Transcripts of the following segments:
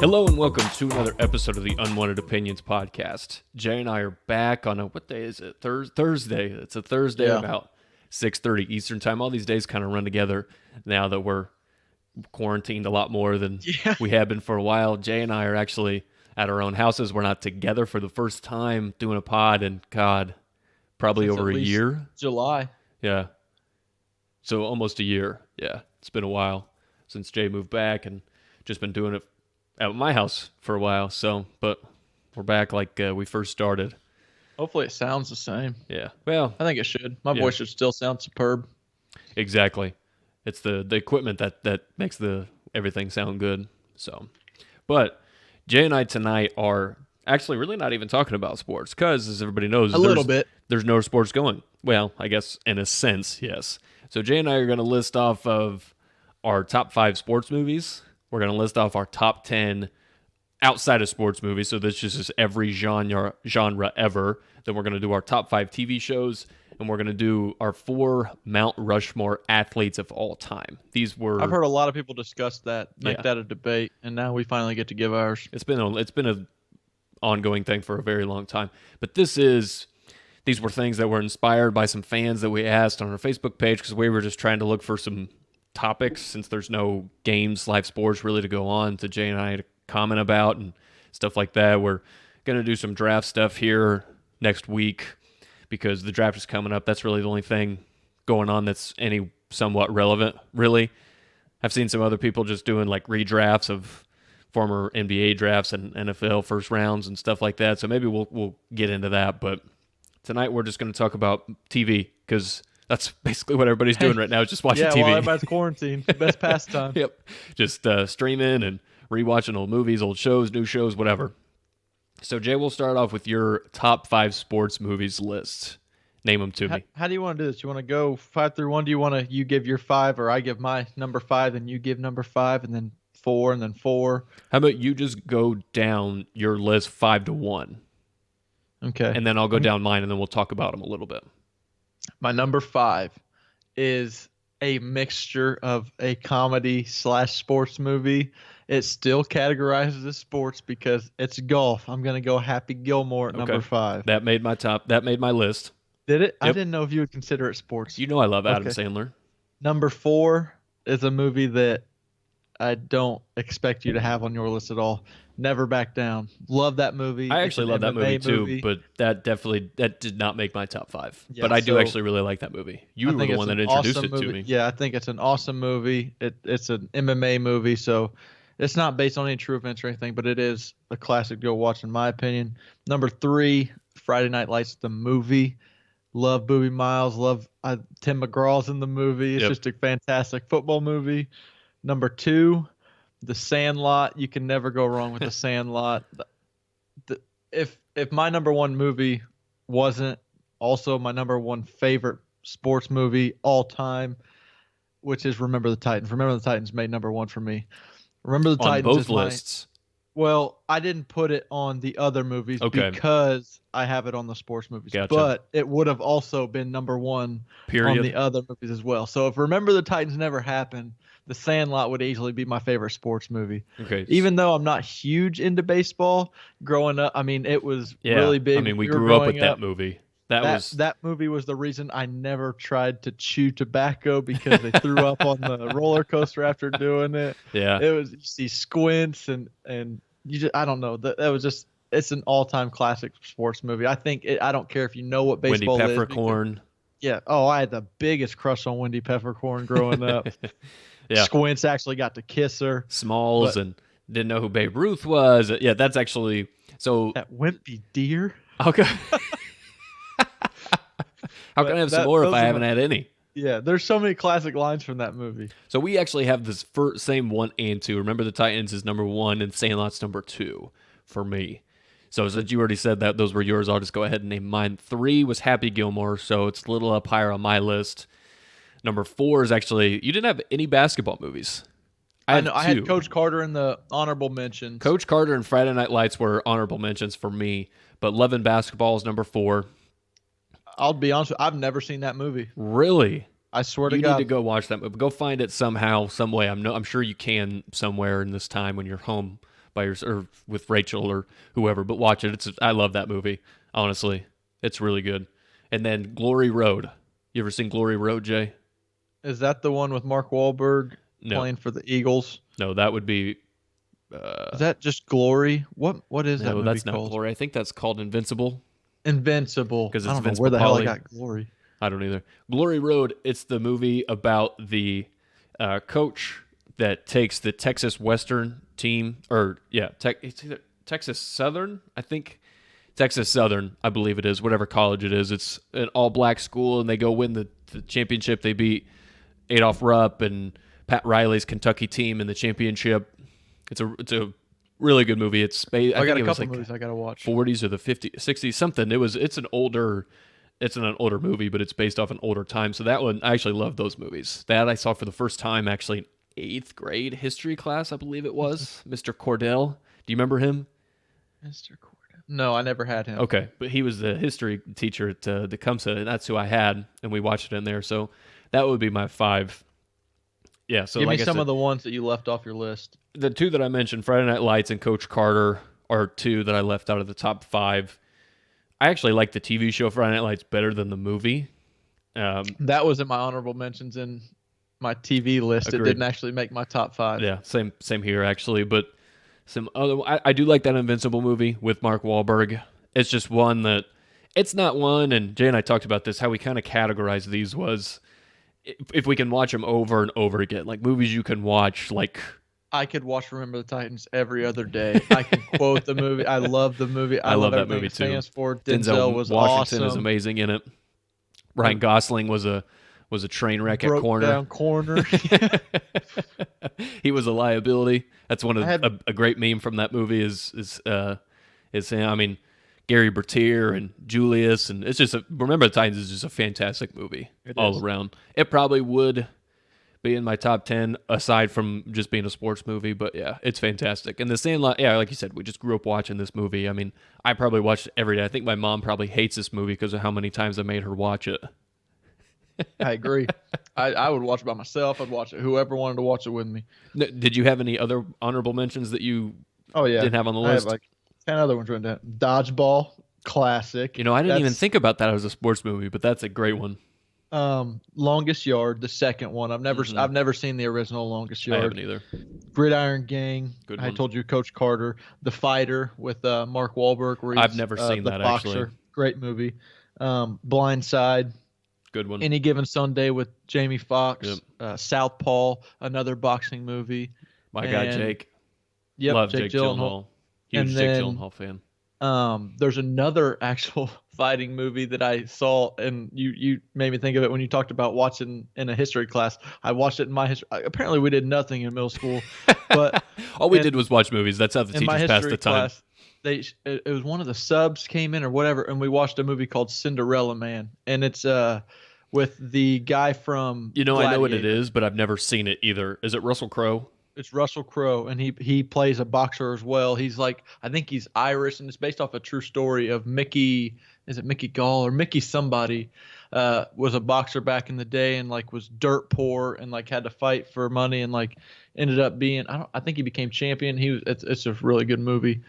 Hello and welcome to another episode of the Unwanted Opinions podcast. Jay and I are back on what day is it? Thursday. It's a Thursday about 6:30 Eastern time. All these days kind of run together now that we're quarantined a lot more than we have been for a while. Jay and I are actually at our own houses. We're not together for the first time doing a pod in, probably Since over at a least year. July. Yeah. So almost a year. Yeah. It's been a while since Jay moved back and just been doing it at my house for a while. But we're back like we first started. Hopefully it sounds the same. Yeah. Well, I think it should. My voice should still sound superb. exactly. It's the equipment that makes everything sound good. So, but Jay and I tonight are actually really not even talking about sports because, as everybody knows, there's no sports going. Well, I guess in a sense, yes. So Jay and I are going to list off of our top 5 sports movies. We're going to list off our top 10 outside of sports movies. So this just is every genre ever. Then we're going to do our top 5 TV shows, and we're going to do our 4 Mount Rushmore athletes of all time. I've heard a lot of people discuss that, make that a debate, and now we finally get to give ours. It's been a ongoing thing for a very long time. But these were things that were inspired by some fans that we asked on our Facebook page because we were just trying to look for some topics since there's no games, live sports really to go on to Jay and I to comment about and stuff like that. We're going to do some draft stuff here next week because the draft is coming up. That's really the only thing going on that's any somewhat relevant, really. I've seen some other people just doing like redrafts of former NBA drafts and NFL first rounds and stuff like that. So maybe we'll get into that. But tonight we're just going to talk about TV because that's basically what everybody's doing right now is just watching TV. Yeah, while everybody's quarantined. Best pastime. Yep. Just streaming and rewatching old movies, old shows, new shows, whatever. So, Jay, we'll start off with your top 5 sports movies list. Name them to me. How do you want to do this? You want to go 5 through 1? Do you want to you give your 5 or I give my number 5 and you give number 5 and then 4 and then 4? How about you just go down your list 5 to 1? Okay. And then I'll go down mine and then we'll talk about them a little bit. My number 5 is a mixture of a comedy / sports movie. It still categorizes as sports because it's golf. I'm going to go Happy Gilmore at number 5. That made my list. Did it? Yep. I didn't know if you would consider it sports. You know I love Adam Sandler. Number 4 is a movie that I don't expect you to have on your list at all. Never Back Down. Love that movie. I actually love that movie too, but that did not make my top 5. Yeah, but I do actually really like that movie. You were the one that introduced it to me. Yeah, I think it's an awesome movie. It's an MMA movie, so it's not based on any true events or anything, but it is a classic to go watch in my opinion. Number 3, Friday Night Lights, the movie. Love Boobie Miles. Love Tim McGraw's in the movie. It's just a fantastic football movie. Number 2, The Sandlot. You can never go wrong with The Sandlot. If my number 1 movie wasn't also my number 1 favorite sports movie all time, which is Remember the Titans. Remember the Titans made number 1 for me. Remember the Titans on both lists. Well, I didn't put it on the other movies because I have it on the sports movies. Gotcha. But it would have also been number 1 on the other movies as well. So if Remember the Titans never happened, The Sandlot would easily be my favorite sports movie. Okay. Even though I'm not huge into baseball, growing up, I mean, it was really big. I mean, we grew up with that movie. That movie was the reason I never tried to chew tobacco because they threw up on the roller coaster after doing it. Yeah. It was, you see squints and you just, I don't know. That was just, it's an all-time classic sports movie. I think I don't care if you know what baseball Wendy is. Peppercorn. Yeah. Oh, I had the biggest crush on Wendy Peppercorn growing up. Yeah. Squints actually got to kiss her. Smalls and didn't know who Babe Ruth was. Yeah, that's actually so. That wimpy deer. Okay. How can I have some more if I haven't had any? Yeah, there's so many classic lines from that movie. So we actually have this same 1 and 2. Remember the Titans is number 1 and Sandlot's number 2 for me. So since you already said that those were yours, I'll just go ahead and name mine. 3 was Happy Gilmore, so it's a little up higher on my list. Number 4 is actually, you didn't have any basketball movies. I had Coach Carter in the honorable mentions. Coach Carter and Friday Night Lights were honorable mentions for me, but Love and Basketball is number 4. I'll be honest with you, I've never seen that movie. Really? I swear to God. You God. need to go watch that movie. Go find it somehow, some way. I'm sure you can somewhere in this time when you're home by your or with Rachel or whoever. But watch it. I love that movie. Honestly, it's really good. And then Glory Road. You ever seen Glory Road, Jay? Is that the one with Mark Wahlberg No, playing for the Eagles? no, that would be. Is that just Glory? What is that No, movie that's not called? Glory. I think that's called Invincible Invincible. 'Cause I it's don't know Vince where the hell I Papale. got Glory. I don't either. Glory Road. It's the movie about the coach that takes the Texas Western team, or yeah, it's either Texas Southern, I think. Texas Southern, I believe it is, whatever college it is. It's an all-black school, and they go win the championship. They beat Adolph Rupp and Pat Riley's Kentucky team in the championship. It's a really good movie. I I got think a it was couple like movies I gotta watch. 40s or the 50s, 60s, something. It's an older movie, but it's based off an older time. So that one, I actually love those movies. That I saw for the first time actually in 8th grade history class, I believe it was. Mr. Cordell. Do you remember him? Mr. Cordell. No, I never had him. Okay, but he was the history teacher at Tecumseh, and that's who I had, and we watched it in there. So that would be my 5. Yeah, so Give like me I some said, of the ones that you left off your list. the 2 that I mentioned, Friday Night Lights and Coach Carter, are 2 that I left out of the top 5. I actually like the TV show Friday Night Lights better than the movie. That was in my honorable mentions in my TV list. Agreed. It didn't actually make my top 5. Yeah, same here actually. But some other, I do like that Invincible movie with Mark Wahlberg. It's just one that it's not one. And Jay and I talked about this. How we kind of categorized these was if we can watch them over and over again, like movies you can watch, like. I could watch Remember the Titans every other day. I can quote the movie. I love the movie. I love that everything movie it too. stands for. Denzel was Washington awesome. is amazing in it. Ryan Gosling was a train wreck at Broke corner. down corner. He was a liability. That's one of I had- a great meme from that movie is I mean Gary Bertier and Julius, and it's just Remember the Titans is just a fantastic movie all around. It probably would be in my top 10 aside from just being a sports movie, but yeah, it's fantastic. And The Sandlot, yeah, like you said, we just grew up watching this movie. I mean, I probably watched it every day. I think my mom probably hates this movie because of how many times I made her watch it. I agree. I would watch it by myself. I'd watch it. Whoever wanted to watch it with me. Did you have any other honorable mentions that you Oh yeah. didn't have on the I have list? like 10 other ones written down. Dodgeball, classic. You know, I didn't even That's- think about that as a sports movie, but that's a great one. Longest Yard, the second one. I've never seen the original Longest I Yard. haven't either. Gridiron Gang. Good I one. told you Coach Carter. The Fighter with Mark Wahlberg. Where I've he's, never seen the that, boxer. actually. Great movie. Blind Side. Good one. Any Given Sunday with Jamie Foxx. Yep. Southpaw, another boxing movie. My guy and- Jake. Yep, Love Jake Gyllenhaal. Huge And Jake then- Gyllenhaal fan. There's another actual fighting movie that I saw, and you made me think of it when you talked about watching in a history class. I watched it in my history. Apparently, we did nothing in middle school, but All we and- did was watch movies. That's how the in my teachers passed history the time. class, it was one of the subs came in or whatever, and we watched a movie called Cinderella Man, and it's with the guy from You know, I know what it Gladiator. is, but I've never seen it either. Is it Russell Crowe? It's Russell Crowe, and he plays a boxer as well. He's like, I think he's Irish, and it's based off a true story of Mickey. Is it Mickey Gall or Mickey somebody? Was a boxer back in the day, and like was dirt poor, and like had to fight for money, and like ended up being. I think he became champion. It's a really good movie.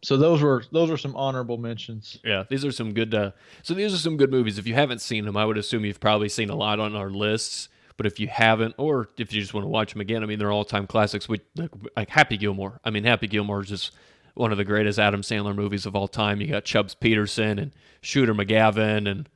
So those are some honorable mentions. Yeah, these are some good. So these are some good movies. If you haven't seen them, I would assume you've probably seen a lot on our lists. But if you haven't, or if you just want to watch them again, I mean, they're all-time classics. Like Happy Gilmore. I mean, Happy Gilmore is just one of the greatest Adam Sandler movies of all time. You got Chubbs Peterson and Shooter McGavin, and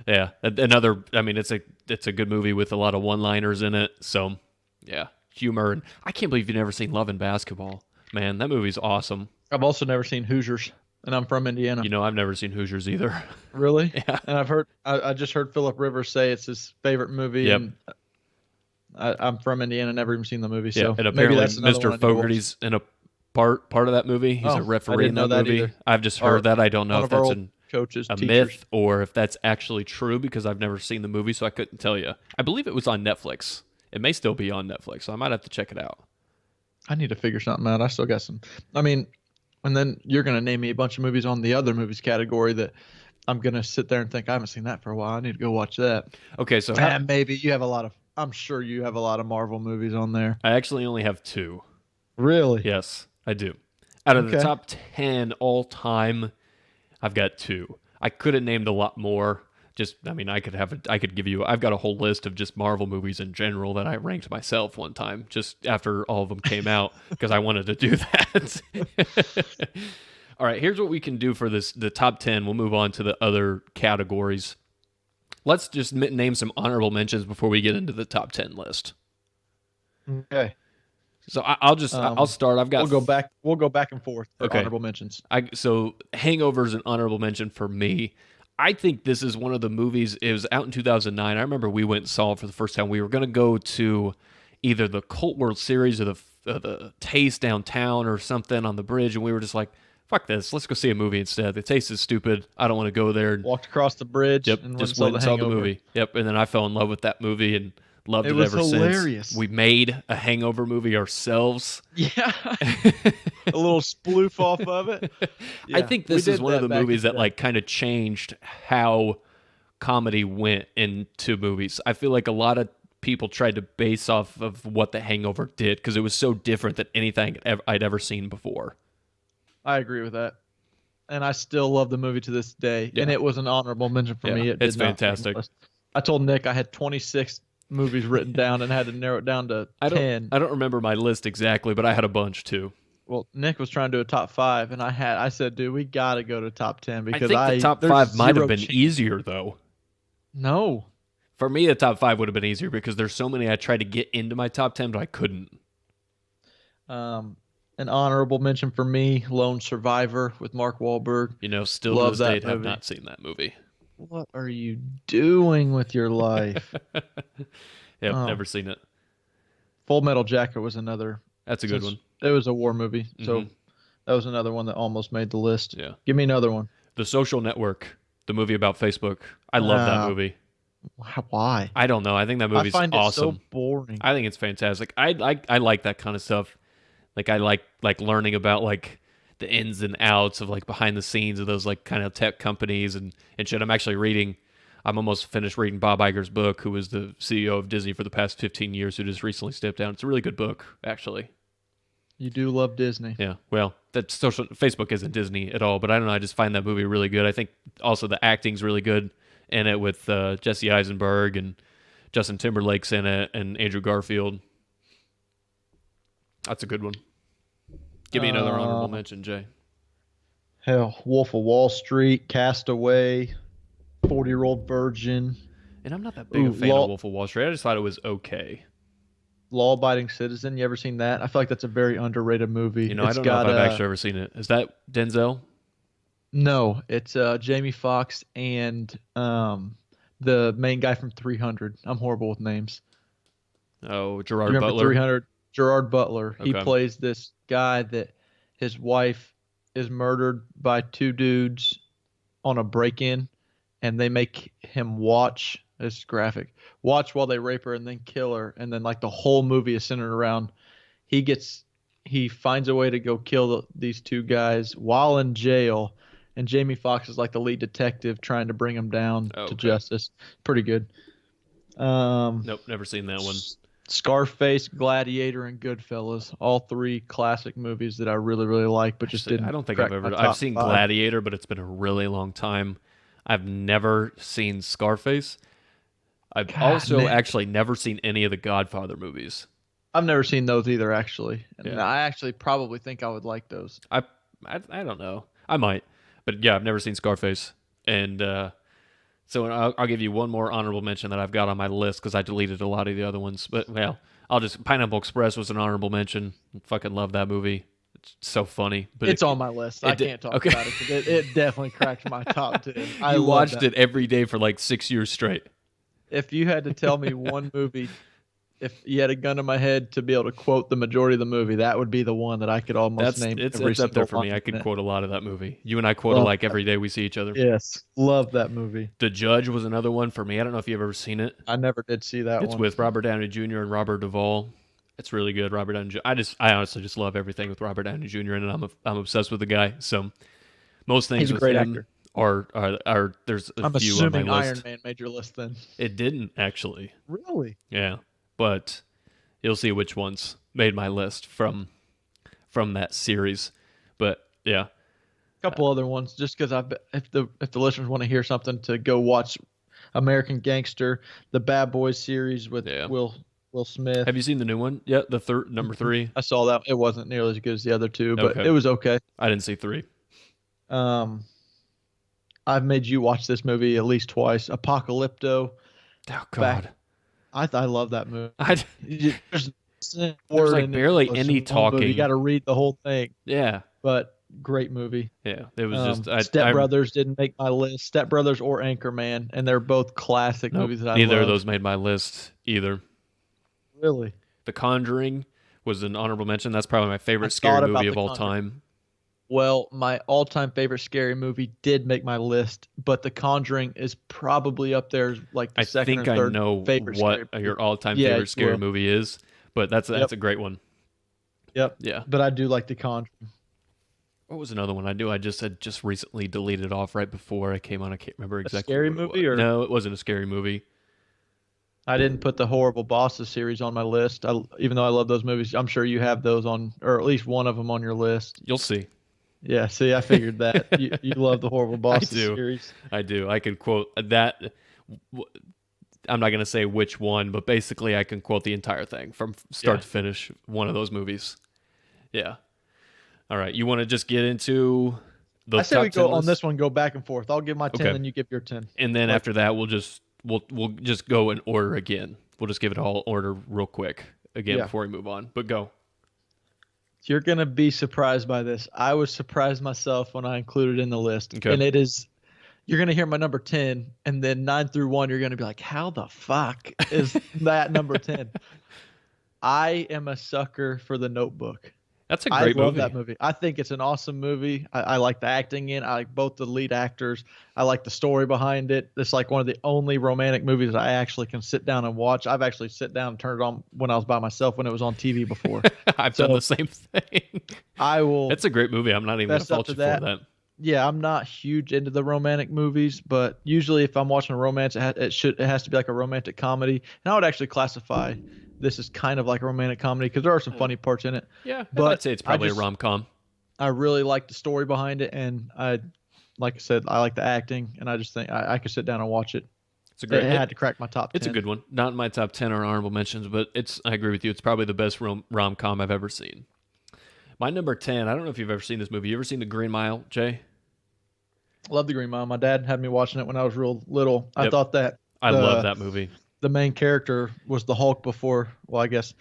yeah, another. I mean, it's a good movie with a lot of one-liners in it. So yeah, humor, and I can't believe you've never seen Love and Basketball. Man, that movie's awesome. I've also never seen Hoosiers, and I'm from Indiana. You know, I've never seen Hoosiers either. Really? Yeah. And I just heard Philip Rivers say it's his favorite movie. Yep. And I'm from Indiana, never even seen the movie. Yeah, So and maybe apparently that's another one I Mr. need to watch. Fogarty's in a part of that movie. He's Oh, a I referee didn't in know that that movie. either. I've just Or heard that. I don't know one if of our that's old coaches, a teachers. myth or if that's actually true because I've never seen the movie, so I couldn't tell you. I believe it was on Netflix. It may still be on Netflix, so I might have to check it out. I need to figure something out. I still got some. I mean, and then you're gonna name me a bunch of movies on the other movies category that I'm gonna sit there and think I haven't seen that for a while. I need to go watch that. Okay, so And maybe you have a lot of. I'm sure you have a lot of Marvel movies on there. I actually only have 2. Really? Yes, I do. Out of the Okay. top 10 all time, I've got two. I could have named a lot more. Just, I mean, I could give you, I've got a whole list of just Marvel movies in general that I ranked myself one time, just after all of them came out, because I wanted to do that. All right, here's what we can do for the top 10. We'll move on to the other categories. Let's just name some honorable mentions before we get into the top 10 list. Okay. So I'll start. I've got We'll go back and forth for okay. honorable mentions. So Hangover is an honorable mention for me. I think this is one of the movies. It was out in 2009. I remember we went and saw it for the first time. We were going to go to either the Cult World Series or the Taste downtown or something on the bridge, and we were just like, "Fuck this! Let's go see a movie instead." The Taste is stupid. I don't want to go there. Walked across the bridge. Yep, And just went and saw the movie. Yep, and then I fell in love with that movie and loved it was ever hilarious. since. We made a Hangover movie ourselves. Yeah. A little sploof off of it. I think this is one of the movies that like kind of changed how comedy went into movies. I feel like a lot of people tried to base off of what The Hangover did because it was so different than anything I'd ever seen before. I agree with that. And I still love the movie to this day. Yeah. And it was an honorable mention for me. It's fantastic. I told Nick I had 26 movies written down and had to narrow it down to 10. I don't remember my list exactly, but I had a bunch too. Well, Nick was trying to do a top 5, and I said, dude, we got to go to top 10 because I think the top 5 might have been easier though. No. For me, the top 5 would have been easier because there's so many I tried to get into my top 10, but I couldn't. An honorable mention for me, Lone Survivor with Mark Wahlberg. You know, still to this day, have not seen that movie. What are you doing with your life? Never seen it. Full Metal Jacket was another. That's a good one. It was a war movie, so that was another one that almost made the list. Yeah. Give me another one. The Social Network, the movie about Facebook. I love that movie. Why? I don't know. I think that movie's I find awesome. it so boring. I think it's fantastic. I like that kind of stuff. Like I like learning about like the ins and outs of like behind the scenes of those like kind of tech companies and shit. I'm almost finished reading Bob Iger's book, who was the CEO of Disney for the past 15 years, who just recently stepped down. It's a really good book, actually. You do love Disney. Yeah, well, Facebook isn't Disney at all, but I don't know. I just find that movie really good. I think also the acting's really good in it with Jesse Eisenberg and Justin Timberlake's in it and Andrew Garfield. That's a good one. Give me another honorable mention, Jay. Hell, Wolf of Wall Street, Castaway, 40-Year-Old Virgin. And I'm not that big a fan of Wolf of Wall Street. I just thought it was okay. Law-Abiding Citizen. You ever seen that? I feel like that's a very underrated movie. You know, I don't know if I've actually ever seen it. Is that Denzel? No, it's Jamie Foxx and the main guy from 300. I'm horrible with names. Oh, Gerard Butler. 300. Gerard Butler. Okay. He plays this guy that his wife is murdered by two dudes on a break-in, and they make him watch. It's graphic. Watch while they rape her and then kill her, and then like the whole movie is centered around he finds a way to go kill these two guys while in jail, and Jamie Foxx is like the lead detective trying to bring him down to justice. Pretty good. Nope, never seen that one. Scarface, Gladiator, and Goodfellas, all three classic movies that I really, really like, but just didn't. I don't think I've seen Gladiator, but it's been a really long time. I've never seen Scarface. I've actually never seen any of the Godfather movies. I've never seen those either, actually. And I actually probably think I would like those. I don't know. I might. But yeah, I've never seen Scarface. And so I'll give you one more honorable mention that I've got on my list because I deleted a lot of the other ones. But, well, Pineapple Express was an honorable mention. Fucking love that movie. It's so funny. But it's on my list. I can't talk about it because it definitely cracked my top 10. You watched it every day for like 6 years straight. If you had to tell me one movie, if you had a gun to my head to be able to quote the majority of the movie, that would be the one that I could almost name. It's up there for me. I could quote a lot of that movie. You and I quote it like every day we see each other. Yes, love that movie. The Judge was another one for me. I don't know if you've ever seen it. I never did see that one. It's with Robert Downey Jr. and Robert Duvall. It's really good. Robert Downey Jr. I honestly just love everything with Robert Downey Jr. and I'm obsessed with the guy. So most things with him actor. Are there's a I'm few assuming on my list. Iron Man made your list then. It didn't actually. Really? Yeah, but you'll see which ones made my list from from that series. But yeah, Couple other ones, just because if the listeners want to hear something, to go watch American Gangster, the Bad Boys series with yeah. Will Smith. Have you seen the new one yet? The third, number 3. I saw that. It wasn't nearly as good as the other two, but Okay. it was okay. I didn't see 3. Um, I've made you watch this movie at least twice. Apocalypto. Oh Back, God, I love that movie. I There's There's like barely any talking. You got to read the whole thing, yeah, but great movie. yeah. It was just Step Brothers didn't make my list. Step Brothers or Anchorman, and they're both classic movies that I neither love. of those made my list either. Really, The Conjuring was an honorable mention. That's probably my favorite scary movie of all time. Well, my all-time favorite scary movie did make my list, but The Conjuring is probably up there, like the second or third I know favorite what scary your all-time Yeah, favorite scary well. movie is, but that's a great one. Yep. Yeah. But I do like The Conjuring. What was another one I do? I had just recently deleted off right before I came on. I can't remember exactly. Scary what it movie, was. or No, it wasn't a scary movie. I didn't put the Horrible Bosses series on my list. Even though I love those movies, I'm sure you have those on, or at least one of them on your list. You'll see. Yeah, see, I figured that. you love the Horrible Bosses series. I do. I can quote that. I'm not going to say which one, but basically I can quote the entire thing from start to finish, one of those movies. Yeah. All right. You want to just get into the I say top we go 10 on list? this one, go back and forth. I'll give my 10, Okay. then you give your 10. And then after that, we'll just go in order again. We'll just give it all order real quick again before we move on. But go. You're going to be surprised by this. I was surprised myself when I included it in the list. Okay. And you're going to hear my number 10, and then 9 through 1, you're going to be like, how the fuck is that number 10? I am a sucker for The Notebook. That's a great movie. I love that movie. I think it's an awesome movie. I like the acting in it. I like both the lead actors. I like the story behind it. It's like one of the only romantic movies that I actually can sit down and watch. I've actually sit down and turned it on when I was by myself when it was on TV before. I've done the same thing. I will. It's a great movie. I'm not even going to fault you for that. Yeah, I'm not huge into the romantic movies, but usually if I'm watching a romance, it has to be like a romantic comedy. And I would actually classify this as kind of like a romantic comedy because there are some funny parts in it. Yeah, but I'd say it's probably a rom-com. I really like the story behind it, and like I said, I like the acting, and I just think I could sit down and watch it. It's a great. It had to crack my top 10. It's a good one. Not in my top 10 or honorable mentions, but I agree with you. It's probably the best rom-com I've ever seen. My number 10, I don't know if you've ever seen this movie. You ever seen The Green Mile, Jay? Love The Green Mile. My dad had me watching it when I was real little. I thought that I love that movie. The main character was the Hulk before, well, I guess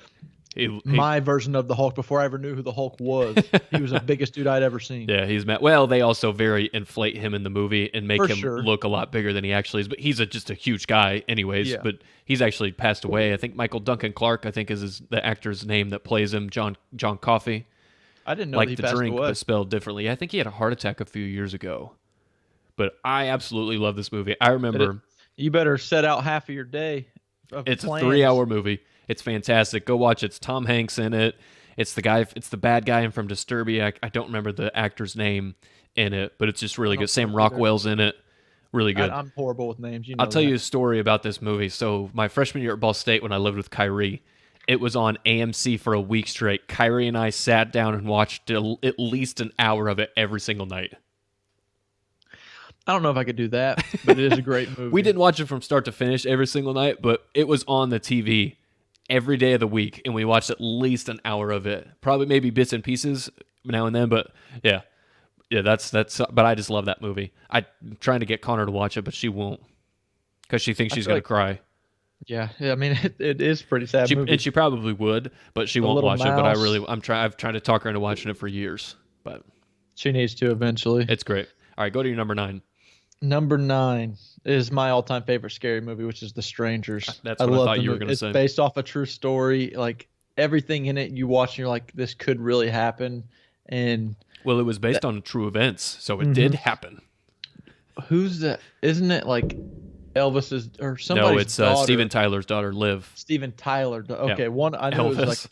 my version of the Hulk before I ever knew who the Hulk was. He was the biggest dude I'd ever seen. Yeah, he's met. Well, they also very inflate him in the movie and make him look a lot bigger than he actually is. But he's just a huge guy, anyways. Yeah. But he's actually passed away. I think Michael Duncan Clark, I think, is the actor's name that plays him. John Coffey. I didn't know like he the passed drink, away. but spelled differently. I think he had a heart attack a few years ago. But I absolutely love this movie. I remember. You better set out half of your day. It's a 3-hour movie. It's fantastic. Go watch it. It's Tom Hanks in it. It's the guy. It's the bad guy from Disturbia. I don't remember the actor's name in it, but it's just really good. Sam Rockwell's in it. Really good. I'm horrible with names. I'll tell you a story about this movie. So my freshman year at Ball State, when I lived with Kyrie, it was on AMC for a week straight. Kyrie and I sat down and watched at least an hour of it every single night. I don't know if I could do that, but it is a great movie. We didn't watch it from start to finish every single night, but it was on the TV every day of the week, and we watched at least an hour of it. Probably maybe bits and pieces now and then, but yeah, that's. But I just love that movie. I'm trying to get Connor to watch it, but she won't because she thinks she's gonna cry. Yeah, I mean it is a pretty sad movie, and she probably would, but she won't watch it. But I've tried to talk her into watching it for years, but she needs to eventually. It's great. All right, go to your number 9. Number 9 is my all-time favorite scary movie, which is The Strangers. That's what I thought you were going to say. It's based off a true story. Like everything in it, you watch and you're like, this could really happen. And well, it was based on true events, so it did happen. Who's that? Isn't it like Elvis's or somebody's daughter? No, it's Steven Tyler's daughter, Liv. Steven Tyler. Okay, yeah. one I know it was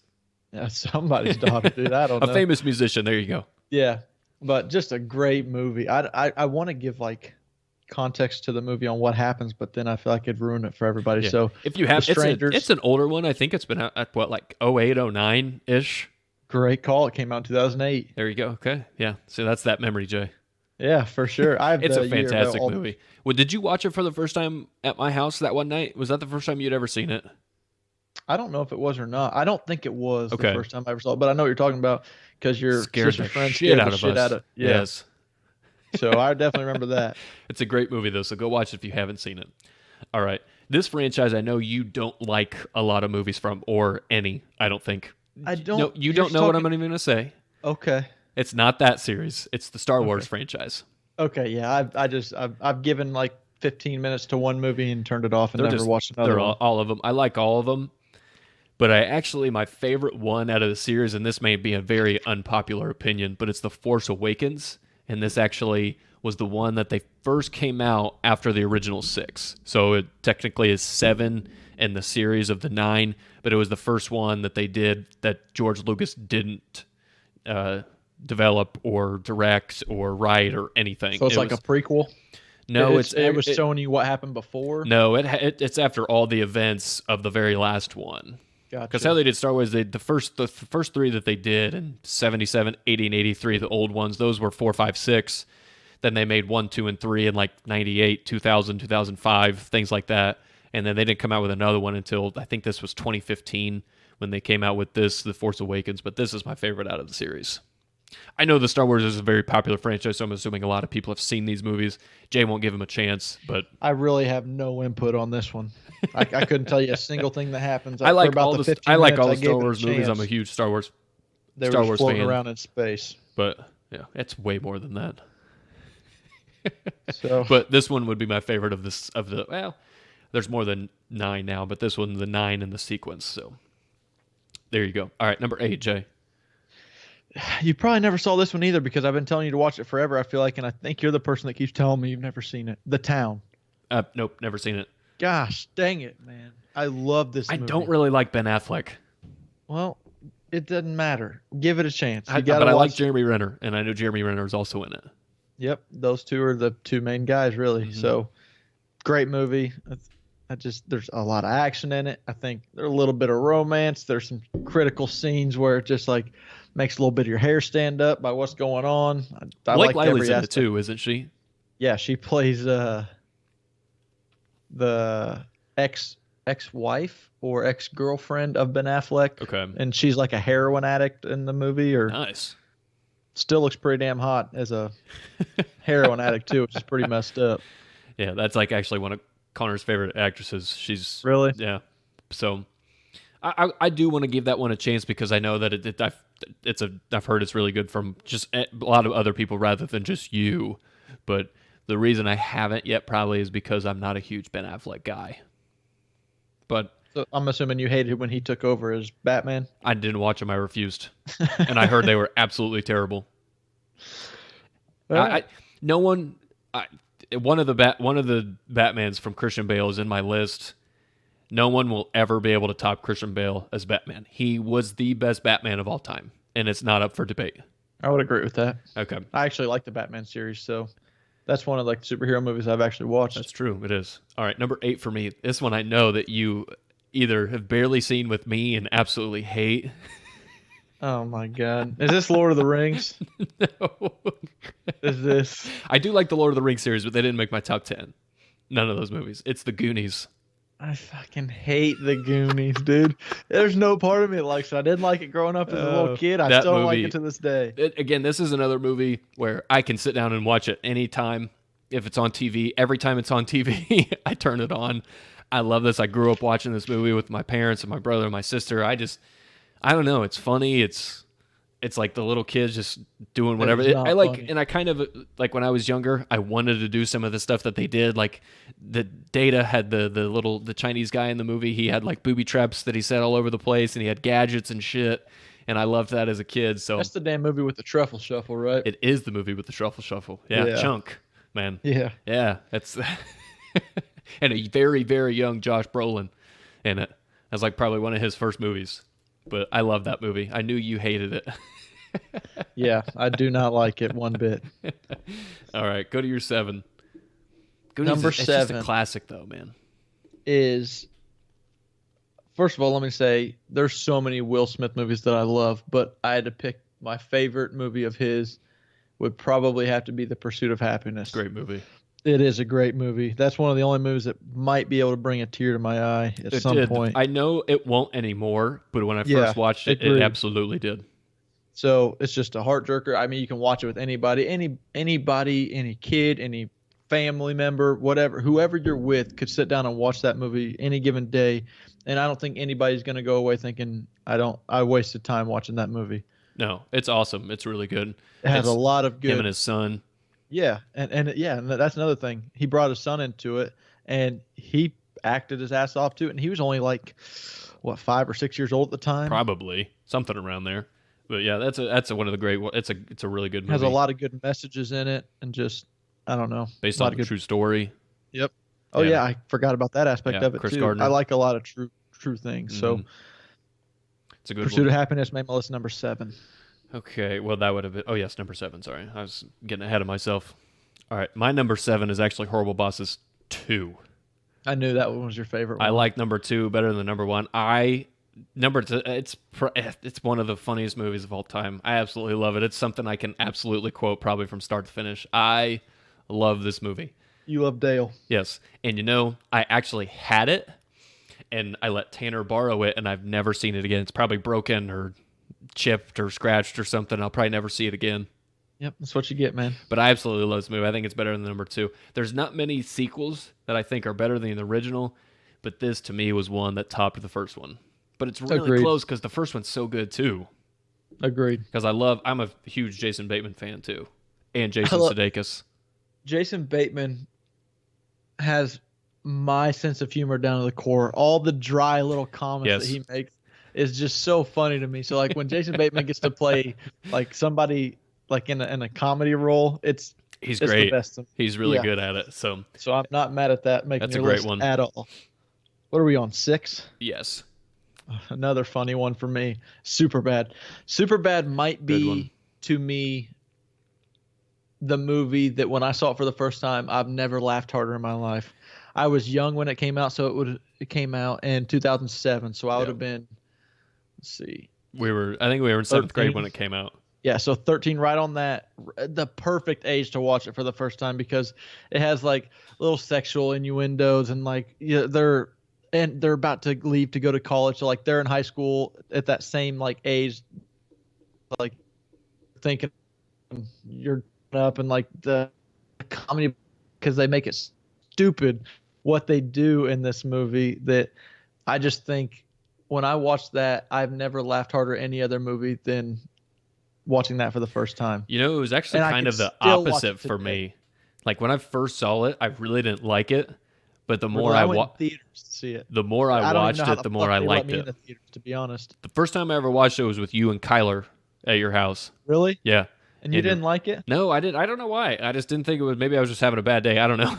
like somebody's daughter, dude. I don't know. A famous musician. There you go. Yeah, but just a great movie. I want to give like context to the movie on what happens, but then I feel like it'd ruin it for everybody. Yeah. So if you have, it's an older one. I think it's been out at what, like 08, 09 ish. Great call. It came out in 2008. There you go. Okay. Yeah. So that's that memory, Jay. Yeah, for sure. I have It's the a year of fantastic all- movie. Well, did you watch it for the first time at my house that one night? Was that the first time you'd ever seen it? I don't know if it was or not. I don't think it was Okay. the first time I ever saw it, but I know what you're talking about because your Scared sister's the friend shit scared out the of shit us. out of. Yeah. Yes. So I definitely remember that. It's a great movie, though, so go watch it if you haven't seen it. All right. This franchise, I know you don't like a lot of movies from, or any, I don't think. I don't. No, you you're don't know what I'm talking- even going to say. Okay. It's not that series. It's the Star Wars franchise. Okay. Yeah. I've given like 15 minutes to one movie and turned it off and They're never just- watched another They're one. all of them. I like all of them. But my favorite one out of the series, and this may be a very unpopular opinion, but it's The Force Awakens. And this actually was the one that they first came out after the original 6. So it technically is 7 in the series of the 9, but it was the first one that they did that George Lucas didn't develop or direct or write or anything. So it's like was, a prequel. no, it was showing you what happened before. no, it's after all the events of the very last one. Gotcha. Because how they did Star Wars, the first 3 that they did in 77, 80, and 83, the old ones, those were 4, 5, 6. Then they made 1, 2, and 3 in like 98, 2000, 2005, things like that. And then they didn't come out with another one until I think this was 2015 when they came out with this, The Force Awakens. But this is my favorite out of the series. I know the Star Wars is a very popular franchise, so I'm assuming a lot of people have seen these movies. Jay won't give them a chance, but I really have no input on this one. I couldn't tell you a single thing that happens. I like For about all the 15 I like all the minutes, I gave Star it a Wars movies. I'm a chance. huge Star Wars They Star were Wars just floating fan. around in space. But yeah, it's way more than that. So But this one would be my favorite of this of the well, there's more than 9 now, but this one's the 9 in the sequence. So there you go. All right, number 8, Jay. you probably never saw this one either because I've been telling you to watch it forever. I feel like, and I think you're the person that keeps telling me you've never seen it. The Town. Nope, never seen it. Gosh, dang it, man! I love this. I movie. don't really like Ben Affleck. Well, it doesn't matter. Give it a chance. You But gotta I like watch. Jeremy Renner, and I know Jeremy Renner is also in it. Yep, those two are the two main guys, really. Mhm. So, great movie. There's a lot of action in it. I think there's a little bit of romance. There's some critical scenes where it just like makes a little bit of your hair stand up by what's going on. I Blake like every Lively's in it aspect. too, isn't she? Yeah, she plays the ex-wife or ex-girlfriend of Ben Affleck. Okay. And she's like a heroin addict in the movie, or Nice. still looks pretty damn hot as a heroin addict too, which is pretty messed up. Yeah, that's like actually one of Connor's favorite actresses. She's Really? yeah. So I do want to give that one a chance because I know that I've heard it's really good from just a lot of other people rather than just you. But the reason I haven't yet probably is because I'm not a huge Ben Affleck guy. But So I'm assuming you hated when he took over as Batman. I didn't watch them. I refused, and I heard they were absolutely terrible. No one. One of the Batmans from Christian Bale is in my list. No one will ever be able to top Christian Bale as Batman. He was the best Batman of all time, and it's not up for debate. I would agree with that. Okay, I actually like the Batman series, so that's one of like the superhero movies I've actually watched. that's true. It is. All right, number 8 for me. This one I know that you either have barely seen with me and absolutely hate. Oh my god. Is this Lord of the Rings? No. Is this I do like the Lord of the Rings series, but they didn't make my top 10. None of those movies. It's the Goonies. I fucking hate the Goonies, dude. There's no part of me that likes it. I didn't like it growing up as a little kid. I that still don't like movie- it to this day. Again, this is another movie where I can sit down and watch it anytime. If it's on TV, every time it's on TV, I turn it on. I love this. I grew up watching this movie with my parents and my brother and my sister. I don't know. It's funny. It's like the little kids just doing whatever. is not I like, funny. and I kind of like when I was younger, I wanted to do some of the stuff that they did. Like the Data had the Chinese guy in the movie. He had like booby traps that he set all over the place, and he had gadgets and shit. And I loved that as a kid. So That's the damn movie with the truffle shuffle, right? it is the movie with the Truffle Shuffle. Yeah, Yeah. Chunk, man. Yeah. Yeah, that's and a very, very young Josh Brolin in it. That's like probably one of his first movies. But I love that movie. I knew you hated it. Yeah, I do not like it one bit. All right, go to your 7. Goonies Number it's just a 7. classic though, man. Is First of all, let me say there's so many Will Smith movies that I love, but I had to pick my favorite movie of his would probably have to be The Pursuit of Happiness. Great movie. It is a great movie. That's one of the only movies that might be able to bring a tear to my eye at some point. I know it won't anymore, but when I Yeah, first watched it, it agreed. absolutely did. So it's just a heart jerker. I mean, you can watch it with anybody, anybody, any kid, any family member, whatever, whoever you're with could sit down and watch that movie any given day. And I don't think anybody's going to go away thinking I wasted time watching that movie. No, it's awesome. It's really good. It has It's a lot of good. him and his son. Yeah, and that's another thing. He brought his son into it, and he acted his ass off to it. And he was only like, what, 5 or 6 years old at the time. Probably something around there. But yeah, that's one of the great. It's a really good movie. Has a lot of good messages in it, and just I don't know, based a lot on of a good. true story. Yep. Oh Yeah. yeah, I forgot about that aspect Yeah, of it Chris too. Gardner. I like a lot of true things. So Mhm. It's a good Pursuit one. of Happiness made my list number 7. Okay, well that would have been. Oh yes, number 7. Sorry, I was getting ahead of myself. All right, my number 7 is actually Horrible Bosses 2. I knew that one was your favorite one. I like number 2 better than number 1. It's one of the funniest movies of all time. I absolutely love it. It's something I can absolutely quote probably from start to finish. I love this movie. You love Dale. Yes, and I actually had it, and I let Tanner borrow it, and I've never seen it again. It's probably broken or chipped or scratched or something. I'll probably never see it again. Yep, that's what you get, man. But I absolutely love this movie. I think it's better than number 2. There's not many sequels that I think are better than the original, but this to me was one that topped the first one. But it's really Agreed. close because the first one's so good too. Agreed. Because I'm a huge Jason Bateman fan too, and Jason love- Sudeikis. Jason Bateman has my sense of humor down to the core. All the dry little comments Yes. that he makes is just so funny to me. So like when Jason Bateman gets to play like somebody like in a comedy role, He's it's great. the best. He's really Yeah. good at it. So So I'm not mad at that making That's a your great list one. at all. What are we on, 6? yes, Another funny one for me. Superbad. Superbad might Good one. be to me the movie that when I saw it for the first time, I've never laughed harder in my life. I was young when it came out, so it came out in 2007. So I would Yeah. have been, let's see, I think we were in 7th grade 13. when it came out. yeah, so 13, right on that, the perfect age to watch it for the first time because it has like little sexual innuendos and like they're about to leave to go to college, so like they're in high school at that same like age, like thinking you're up and like the comedy because they make it stupid what they do in this movie that I just think when I watched that I've never laughed harder at any other movie than watching that for the first time. It was actually And I kind can of the still watch opposite it for today. me. Like when I first saw it, I really didn't like it, but the more Really, I went wa- in theaters to see it. the more I don't even watched know how it, the fuck more I they let liked me in it. the theaters, to be honest. The first time I ever watched it was with you and Kyler at your house. Really? Yeah. And you And- didn't like it? No, I did. I don't know why. I just didn't think it was. Maybe I was just having a bad day. I don't know.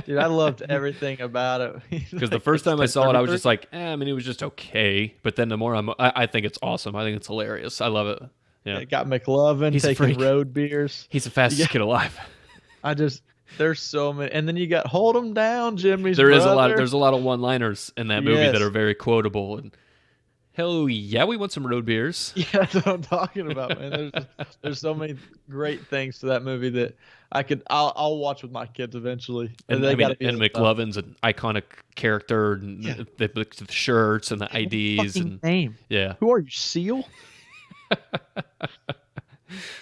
Dude, I loved everything about it. Because the first time I saw it, I was just like, I mean, it was just okay. But then the more I think it's awesome. I think it's hilarious. I love it. Yeah. It got McLovin He's a taking freak. road beers. He's the fastest Yeah. kid alive. There's so many. And then you got Hold 'em Down, Jimmy's There's brother. a lot of one-liners in that movie Yes. that are very quotable. And hell yeah, we want some road beers. Yeah, that's what I'm talking about, man. There's so many great things to that movie that I'll watch with my kids eventually. And they I mean, gotta be and the- McLovin's an iconic character, and Yeah. the shirts and the Hey, IDs, fucking and name. yeah, Who are you, Seal?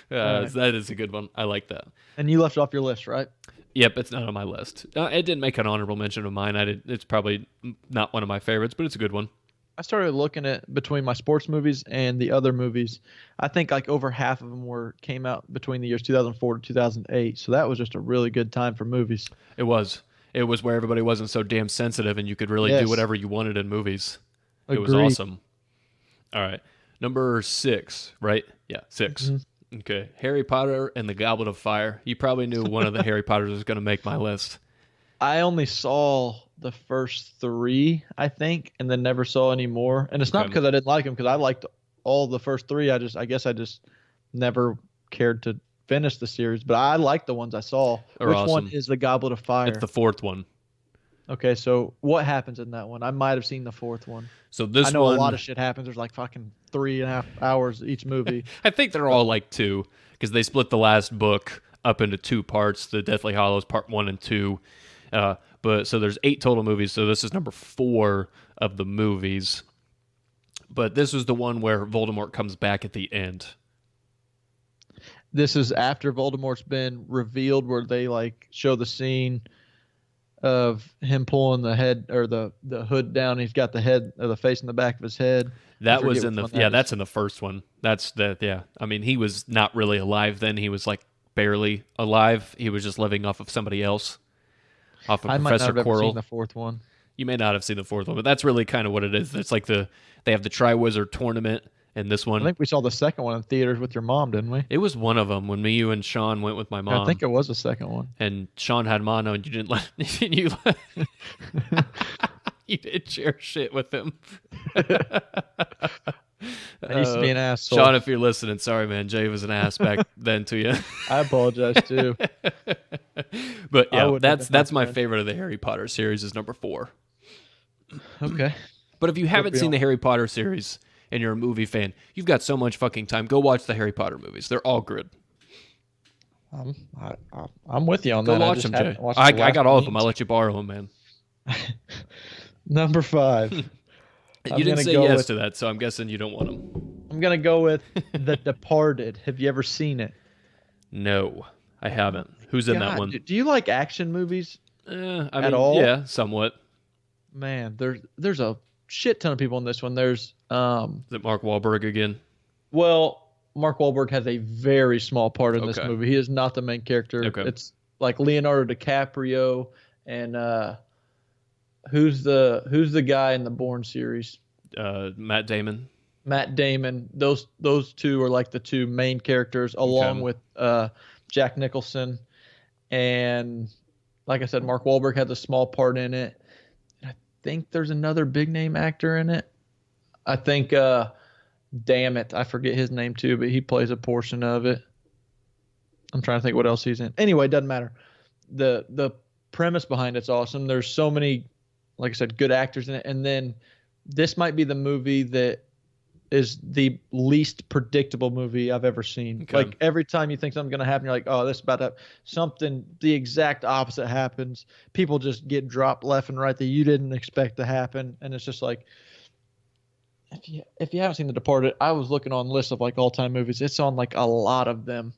Right. that is a good one. I like that. And you left it off your list, right? Yep, it's not on my list. It didn't make an honorable mention of mine. It's probably not one of my favorites, but it's a good one. I started looking at between my sports movies and the other movies. I think like over half of them came out between the years 2004 to 2008. So that was just a really good time for movies. It was where everybody wasn't so damn sensitive, and you could really do Yes. whatever you wanted in movies. It was Agreed. awesome. All right, number 6, right? Yeah, 6. Mhm. Okay, Harry Potter and the Goblet of Fire. You probably knew one of the Harry Potters was going to make my list. I only saw the first 3, I think, and then never saw any more. And it's not Okay. because I didn't like them, because I liked all the first 3. I guess I just never cared to finish the series. But I liked the ones I saw. They're Which awesome. one is the Goblet of Fire? It's the 4th one. Okay, so what happens in that one? I might have seen the fourth one. So I this know a one, lot of shit happens. There's like fucking 3.5 hours each movie. I think they're But all like two because they split the last book up into two parts: the Deathly Hollows Part 1 and 2. But so there's 8 total movies. So this is number 4 of the movies. But this was the one where Voldemort comes back at the end. this is after Voldemort's been revealed, where they like show the scene of him pulling the head or the hood down. He's got the head or the face in the back of his head. That was in the that's in the first one. That's the yeah. I mean, he was not really alive then. He was like barely alive. He was just living off of somebody else, off of I might not Professor have ever Quirrell. seen the fourth one. You may not have seen the fourth one, but that's really kind of what it is. It's like they have the Triwizard Tournament in this I one. think we saw the second one in theaters with your mom, didn't we? It was one of them when me, you, and Sean went with my mom. I think it was the second one. And Sean had mono, and you didn't let you. You didn't share shit with him. I used to be an asshole. Sean, if you're listening, sorry, man. Jay was an ass back then to you. I apologize too. But I yeah, wouldn't have that's been my my friend. favorite of the Harry Potter series is number 4. Okay. But if you haven't be seen on. the Harry Potter series and you're a movie fan, you've got so much fucking time. Go watch the Harry Potter movies. They're all good. I'm with you on Go that. I watch just them, Jay. haven't watched I the last got all of one. them. I'll let you borrow them, man. Number 5. You I'm didn't gonna say go yes with- to that, so I'm guessing you don't want them. I'm gonna go with The Departed. Have you ever seen it? No, I haven't. Who's in that God, one? Do you like action movies? I mean, at all? yeah, somewhat. Man, there's a shit ton of people in this one. There's Is it Mark Wahlberg again? well, Mark Wahlberg has a very small part in this Okay. movie. He is not the main character. Okay. It's like Leonardo DiCaprio and who's the guy in the Bourne series? Matt Damon. Matt Damon. Those two are like the two main characters, along Okay. with Jack Nicholson, and like I said, Mark Wahlberg has a small part in it. I think there's another big name actor in it. I think, damn it, I forget his name too, but he plays a portion of it. I'm trying to think what else he's in. Anyway, it doesn't matter. The premise behind it's awesome. There's so many, like I said, good actors in it, and then this might be the movie that is the least predictable movie I've ever seen. Okay. Like every time you think something's going to happen, you're like, oh, this is about to happen. Something, the exact opposite happens. People just get dropped left and right that you didn't expect to happen. And it's just like, if you haven't seen The Departed, I was looking on lists of like all time movies. It's on like a lot of them.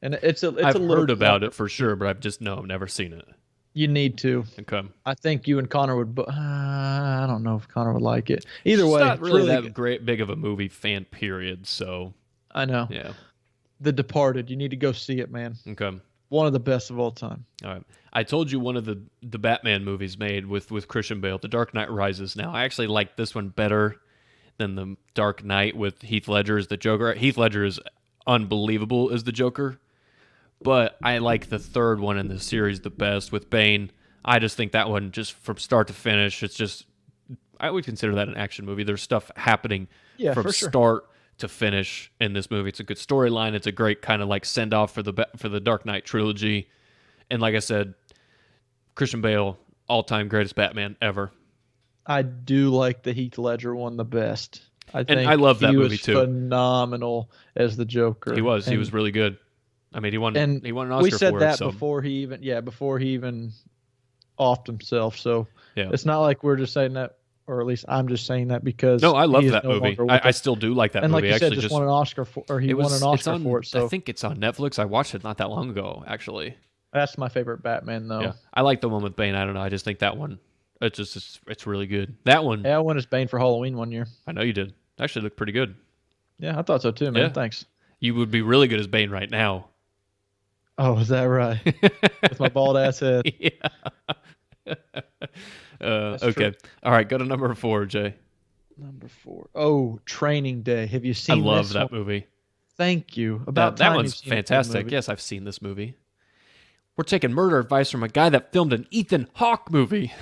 And it's a I've little heard about longer. it for sure, but I've never seen it. You need to. Okay. I think you and Connor would, I don't know if Connor would like it. Either It's way, not it's really that good. great big of a movie fan, period. So I know. yeah. The Departed. You need to go see it, man. Okay. One of the best of all time. All right. I told you one of the Batman movies made with Christian Bale, The Dark Knight Rises. Now, I actually like this one better than The Dark Knight with Heath Ledger as the Joker. Heath Ledger is unbelievable as the Joker, but I like the third one in the series the best with Bane. I just think that one, just from start to finish, it's just, I would consider that an action movie. There's stuff happening Yeah, from for sure. start to finish in this movie. It's a good storyline. It's a great kind of like send off for the Dark Knight trilogy. And like I said, Christian Bale, all-time greatest Batman ever. I do like the Heath Ledger one the best. I think I love that he movie was too. phenomenal as the Joker. He was And really good. I mean, he won an Oscar we said for that it. So before he even offed himself. So yeah. it's not like we're just saying that, or at least I'm just saying that because No, I love he is that no movie. longer with I us. still do like that And like movie. you said, Actually, just won an Oscar for, or he it won was an Oscar it's on, for it. So I think it's on Netflix. I watched it not that long ago, actually. that's my favorite Batman, though. Yeah, I like the one with Bane. I don't know. I just think that one. It's really good. That one. Yeah, I won his Bane for Halloween one year. I know you did. Actually, looked pretty good. Yeah, I thought so too, man. Yeah. Thanks. You would be really good as Bane right now. Oh, is that right? With my bald ass head. Yeah. That's Okay. true. All right. Go to number 4, Jay. Number 4. Oh, Training Day. Have you I seen love this that one? movie. Thank you. About That time one's you've seen a good fantastic. movie. Yes, I've seen this movie. We're taking murder advice from a guy that filmed an Ethan Hawke movie.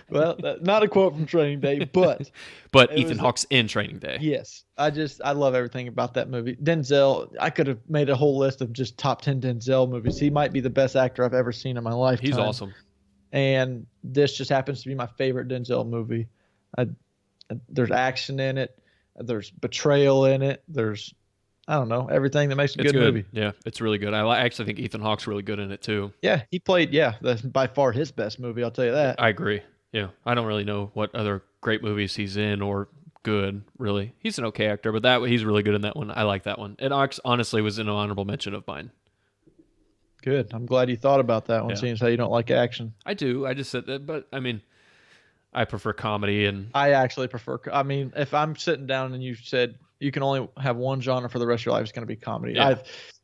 Well, not a quote from Training Day, but But It Ethan was- Hawke's in Training Day. yes, I love everything about that movie. Denzel, I could have made a whole list of just top 10 Denzel movies. He might be the best actor I've ever seen in my lifetime. He's awesome. and this just happens to be my favorite Denzel movie. I, there's action in it, there's betrayal in it, there's I don't know everything that makes a It's good good. movie. Yeah, it's really good. Actually think Ethan Hawke's really good in it too. Yeah, he played. Yeah, that's by far his best movie. I'll tell you that. I agree. Yeah, I don't really know what other great movies he's in or good. Really, he's an okay actor, but he's really good in that one. I like that one. It honestly was an honorable mention of mine. Good. I'm glad you thought about that one, Yeah. seeing as how you don't like action. I do. I just said that, but I mean, I prefer comedy and I actually prefer. I mean, if I'm sitting down and you said you can only have one genre for the rest of your life, it's going to be comedy. Yeah.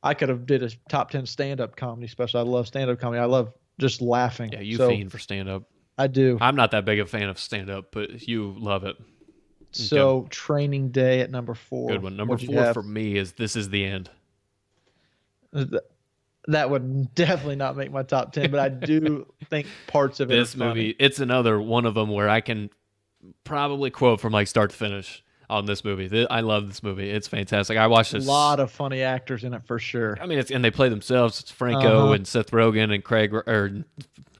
I could have did a top 10 stand-up comedy special. I love stand-up comedy. I love just laughing. yeah, you So, fiend for stand up. I do. I'm not that big a fan of stand up, but you love it. So Training Day at number 4. Good one. Number What'd you 4 have? for me is This Is the End. That would definitely not make my top 10, but I do think parts of it This are funny. movie, it's another one of them where I can probably quote from like start to finish on this movie. I love this movie. It's fantastic. I watched A this. lot of funny actors in it for sure. I mean, and they play themselves. It's Franco Uh-huh. and Seth Rogen and Craig, or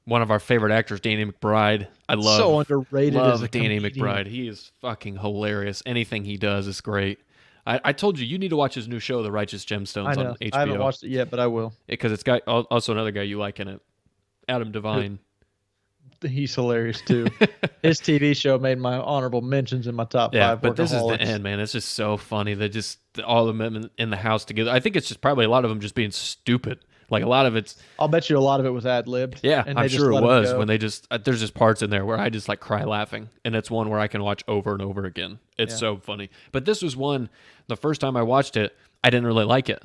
one of our favorite actors, Danny McBride. I love So underrated as a Danny comedian. McBride. He is fucking hilarious. Anything he does is great. I told you need to watch his new show, The Righteous Gemstones, I know. on HBO. I haven't watched it yet, but I will. Because it's got also another guy you like in it, Adam Devine. He's hilarious too. His TV show made my honorable mentions in my top Yeah, 5. but this is the Workaholics. end, man. It's just so funny. They just all of them in the house together. I think it's just probably a lot of them just being stupid. Like a lot of it's I'll bet you a lot of it was ad libbed. yeah, and I'm they just sure it let 'em was go. when they just there's just parts in there where I just like cry laughing, and it's one where I can watch over and over again. It's Yeah. so funny. But this was one. The first time I watched it, I didn't really like it.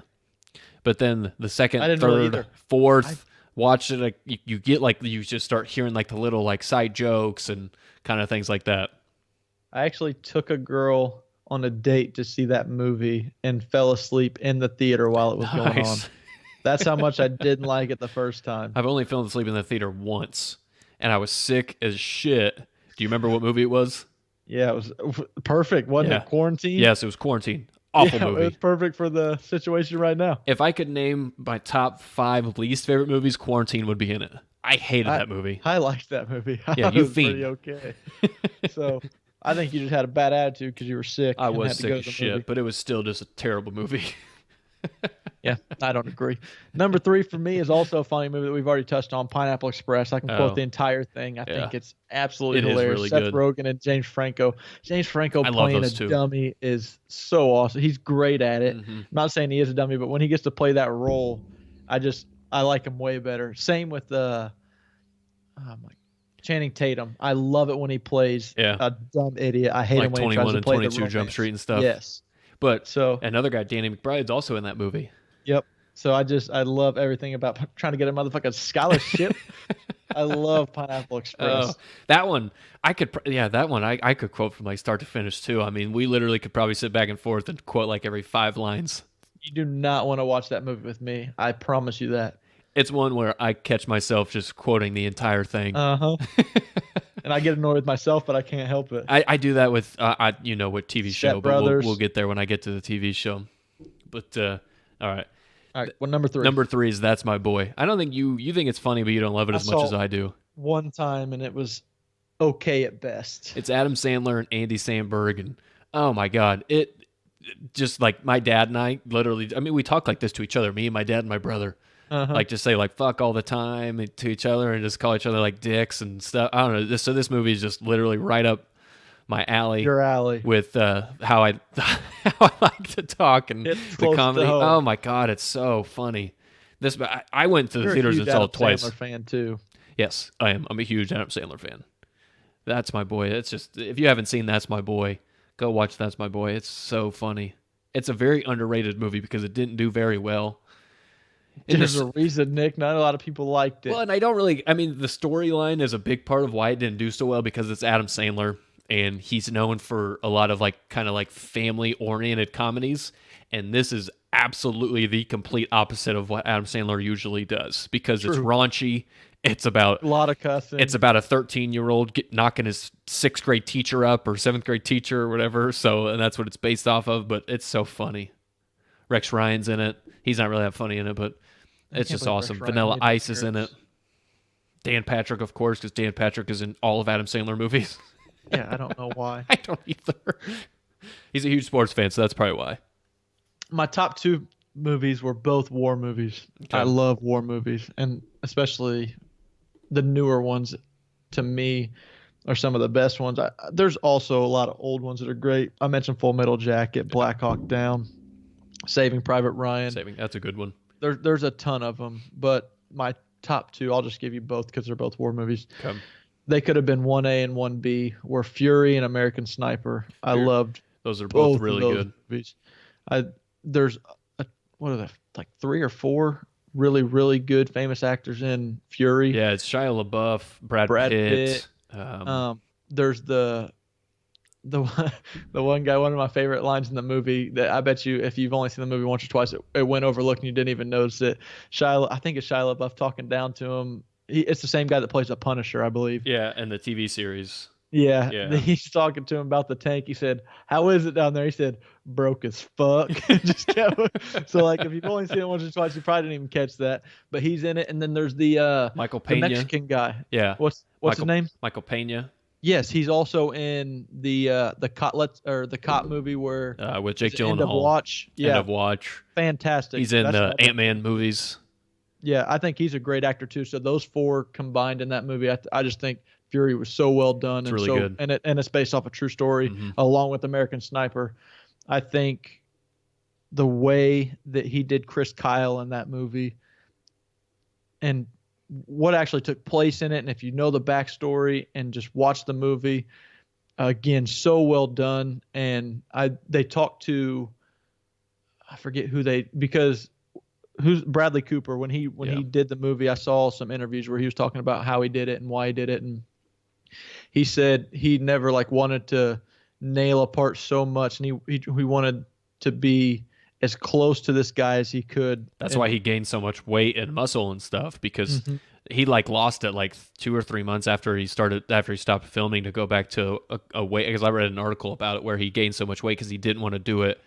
But then the second, I didn't really third, either. fourth, watched it, like you get like you just start hearing like the little like side jokes and kind of things like that. I actually took a girl on a date to see that movie and fell asleep in the theater while it was going on. Nice. That's how much I didn't like it the first time. I've only fallen asleep in the theater once, and I was sick as shit. Do you remember what movie it was? Yeah, it was perfect, wasn't Yeah. it? Quarantine. Yes, it was Quarantine. Awful Yeah, movie. It was perfect for the situation right now. If I could name my top 5 least favorite movies, Quarantine would be in it. I hated that movie. I liked that movie. I Yeah, thought you it was pretty fiend. okay. So I think you just had a bad attitude because you were sick. I and was had to sick go as to the shit, movie. but it was still just a terrible movie. Yeah, I don't agree. Number 3 for me is also a funny movie that we've already touched on, Pineapple Express. I can Oh. quote the entire thing. I Yeah. think it's absolutely It is hilarious. really Seth good. Rogen and James Franco. James Franco I love playing a those two. dummy is so awesome. He's great at it. Mhm. I'm not saying he is a dummy, but when he gets to play that role, I like him way better. Same with Channing Tatum. I love it when he plays Yeah. a dumb idiot. I hate Like him when he 21 tries to and play 22 the Jump romance. Street and stuff. Yes. But So another guy, Danny McBride's also in that movie. yep. So I love everything about trying to get a motherfucking scholarship. I love Pineapple Express. Oh, that one I could, that one I could quote from like start to finish too. I mean, we literally could probably sit back and forth and quote like every 5 lines. You do not want to watch that movie with me. I promise you that. It's one where I catch myself just quoting the entire thing. Uh-huh. And I get annoyed with myself, but I can't help it. I do that with what TV show, Step but we'll Brothers. get there when I get to the TV show. But all right, All right, well, number 3. number 3 is That's My Boy. I don't think you think it's funny, but you don't love it I as much saw- as I do. One time, and it was okay at best. It's Adam Sandler and Andy Samberg, and oh my god, it just like my dad and I literally. I mean, we talk like this to each other, me and my dad and my brother. Uh-huh. Like just say like fuck all the time to each other and just call each other like dicks and stuff. I don't know. So this movie is just literally right up my alley Your alley. with how I how I like to talk and It's the close to comedy. home. Oh my god, it's so funny. I went to the You're theaters a and huge saw Adam it twice. Sandler fan too. Yes, I am. I'm a huge Adam Sandler fan. That's My Boy. It's just if you haven't seen That's My Boy, go watch That's My Boy. It's so funny. It's a very underrated movie because it didn't do very well. And There's there's- a reason, Nick. Not a lot of people liked it. well, and I don't really. I mean, the storyline is a big part of why it didn't do so well because it's Adam Sandler, and he's known for a lot of like kind of like family-oriented comedies, and this is absolutely the complete opposite of what Adam Sandler usually does because it's True. raunchy. It's about A lot of cussing. It's about a 13-year-old knocking his 6th grade teacher up or 7th grade teacher or whatever. So, and that's what it's based off of. But it's so funny. Rex Ryan's in it. He's not really that funny in it, but it's can't just believe awesome. Rex Ryan Vanilla made an Ice is in it. appearance. Dan Patrick, of course, because Dan Patrick is in all of Adam Sandler movies. Yeah, I don't know why. I don't either. He's a huge sports fan, so that's probably why. My top two movies were both war movies. Okay. I love war movies, and especially the newer ones. To me, are some of the best ones. There's also a lot of old ones that are great. I mentioned Full Metal Jacket, Black Hawk Down, Saving Private Ryan. That's a good one. There's a ton of them, but my top two, I'll just give you both because they're both war movies. Okay. They could have been 1A and 1B, were Fury and American Sniper. I Fury. loved Those are both both really of those good. movies. There's what are they, like 3 or 4 really, really good famous actors in Fury. Yeah, it's Shia LaBeouf, Brad Pitt. There's the one guy, one of my favorite lines in the movie that I bet you if you've only seen the movie once or twice, it went overlooked and you didn't even notice it. I think it's Shia LaBeouf talking down to him. It's the same guy that plays the Punisher, I believe. Yeah, and the TV series. Yeah. He's talking to him about the tank. He said, "How is it down there?" He said, "Broke as fuck." Just kept, so like if you've only seen it once or twice, you probably didn't even catch that. But he's in it, and then there's the Michael the Pena. Mexican guy. Yeah. What's his name? Michael Pena. Yes, he's also in the cop movie where With Jake Gyllenhaal. End of Watch. Yeah, End of Watch. fantastic. He's in That's the another- Ant-Man movies. Yeah, I think he's a great actor too. So those 4 combined in that movie, I just think Fury was so well done. It's and really so, good. And it's based off a true story, along with American Sniper. I think the way that he did Chris Kyle in that movie, and what actually took place in it, and if you know the backstory and just watch the movie, again, so well done. And they talked to, I forget who's Bradley Cooper when he did the movie. I saw some interviews where he was talking about how he did it and why he did it, and he said he never wanted to nail a part so much, and he wanted to be as close to this guy as he could. That's why he gained so much weight and muscle and stuff, because he lost it 2 or 3 months after he stopped filming to go back to a weight, because I read an article about it where he gained so much weight because he didn't want to do it.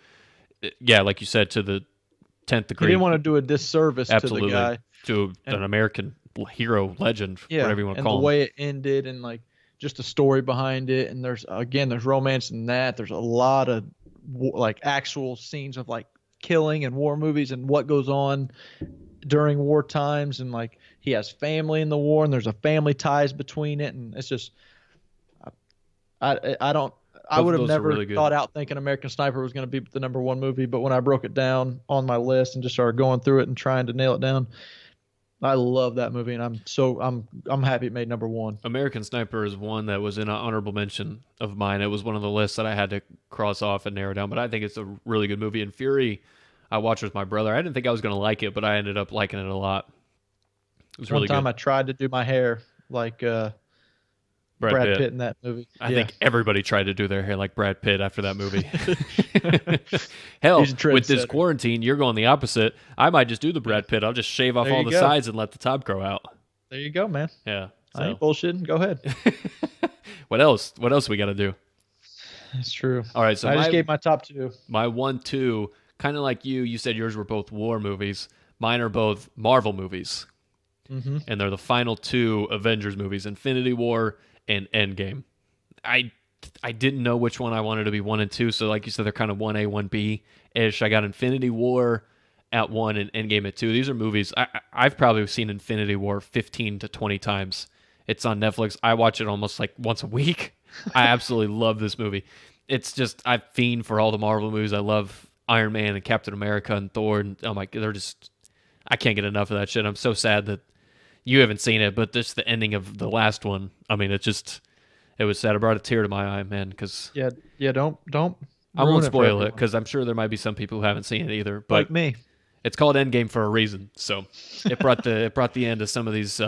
Yeah, like you said, to the 10th degree. He didn't want to do a disservice Absolutely. to the guy. To an American hero legend, whatever you want to call him. And the way it ended, and just the story behind it, and there's romance in that. There's a lot of actual scenes of killing and war movies and what goes on during war times, and he has family in the war, and there's a family ties between it, and it's just I would have never thought out thinking American Sniper was going to be the number 1 movie, but when I broke it down on my list and just started going through it and trying to nail it down, I love that movie, and I'm happy it made number 1. American Sniper is one that was in an honorable mention of mine. It was one of the lists that I had to cross off and narrow down, but I think it's a really good movie. And Fury, I watched with my brother. I didn't think I was going to like it, but I ended up liking it a lot. It was really good. One time I tried to do my hair like Brad Pitt in that movie. I think everybody tried to do their hair like Brad Pitt after that movie. Hell, with this quarantine, you're going the opposite. I might just do the Brad Pitt. I'll just shave off all the sides and let the top grow out. There you go, man. Yeah. I ain't bullshitting. Go ahead. What else? What else we got to do? That's true. All right. So I just gave my top 2. My 1, 2, kind of like you said yours were both war movies. Mine are both Marvel movies. Mm-hmm. And they're the final 2 Avengers movies, Infinity War and Endgame. I didn't know which one I wanted to be 1 and 2, so like you said, they're kind of 1A, 1B-ish. I got Infinity War at 1 and Endgame at 2. These are movies, I've probably seen Infinity War 15 to 20 times. It's on Netflix. I watch it almost once a week. I absolutely love this movie. It's just, I fiend for all the Marvel movies. I love Iron Man and Captain America and Thor, and they're just, I can't get enough of that shit. I'm so sad that you haven't seen it, but just the ending of the last one. I mean, it was sad. It brought a tear to my eye, man. Because don't. I won't spoil it because I'm sure there might be some people who haven't seen it either. But like me, it's called Endgame for a reason. So it brought the end to some of these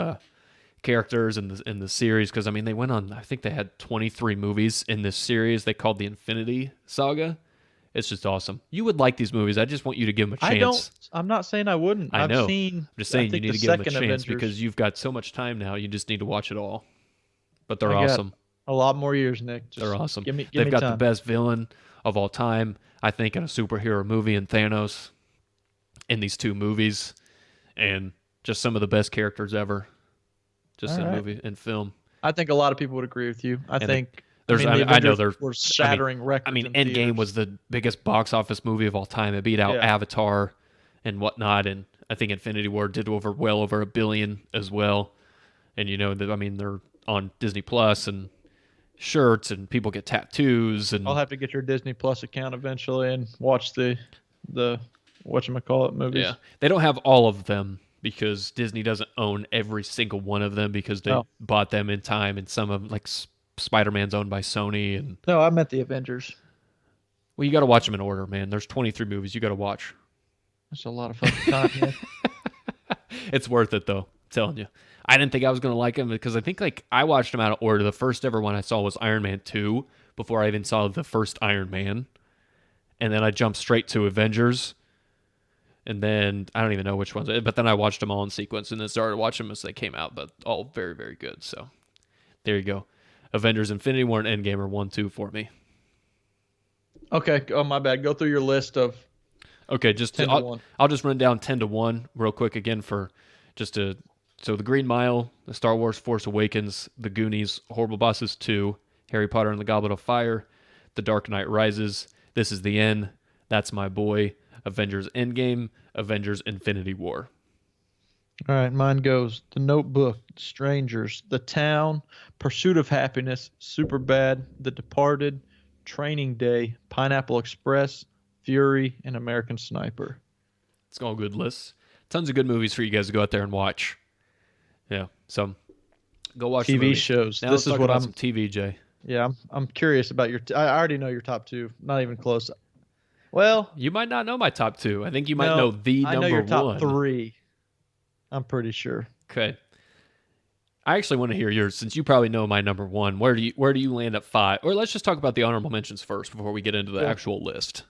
characters in the series. Because I mean, they went on. I think they had 23 movies in this series. They called the Infinity Saga. It's just awesome. You would like these movies. I just want you to give them a chance. I'm not saying I wouldn't. I know. I'm just saying you need to give them a chance because you've got so much time now. You just need to watch it all. But they're awesome. A lot more years, Nick. They're awesome. They've got time. The best villain of all time, I think, in a superhero movie in Thanos in these 2 movies. And just some of the best characters ever. just All in right. movie and film. I think a lot of people would agree with you. I And think. there's, the I know Avengers there. were shattering records. In Endgame theaters. was the biggest box office movie of all time. It beat out Yeah. Avatar and whatnot, and I think Infinity War did well over $1 billion as well. And they're on Disney Plus and shirts, and people get tattoos, I'll and have to get your Disney Plus account eventually and watch the whatchamacallit movies. yeah, they don't have all of them because Disney doesn't own every single one of them because they Oh. bought them in time, and some of them, like Spider-Man's owned by Sony, and No, I meant the Avengers. well, you got to watch them in order, man. There's 23 movies you got to watch. That's a lot of fucking time. Man. It's worth it though, I'm telling you. I didn't think I was gonna like them because I think like I watched them out of order. The first ever one I saw was Iron Man 2 before I even saw the first Iron Man, and then I jumped straight to Avengers, and then I don't even know which ones. But then I watched them all in sequence and then started watching them as they came out. But all very very good. So there you go. Avengers: Infinity War and Endgame are 1, 2 for me. Okay. Oh, my bad. Go through your list of Okay, 10 to 1. I'll just run down 10-1 real quick again for just to. So the Green Mile, the Star Wars Force Awakens, the Goonies, Horrible Bosses 2, Harry Potter and the Goblet of Fire, The Dark Knight Rises, This Is the End, That's My Boy, Avengers Endgame, Avengers Infinity War. All right. Mine goes The Notebook, Strangers, The Town, Pursuit of Happiness, Superbad, The Departed, Training Day, Pineapple Express, Fury, and American Sniper. It's all good lists. Tons of good movies for you guys to go out there and watch. Yeah, so go watch the TV movies. shows. Now This let's is talk what about I'm. some TV, Jay. Yeah, I'm curious about your. I already know your top two. Not even close. Well, You might not know my top 2. I think you might no, know the I number know your top 1. 3. I'm pretty sure. Okay. I actually want to hear yours since you probably know my number 1. Where do you land at 5? Or let's just talk about the honorable mentions first before we get into the Sure. actual list.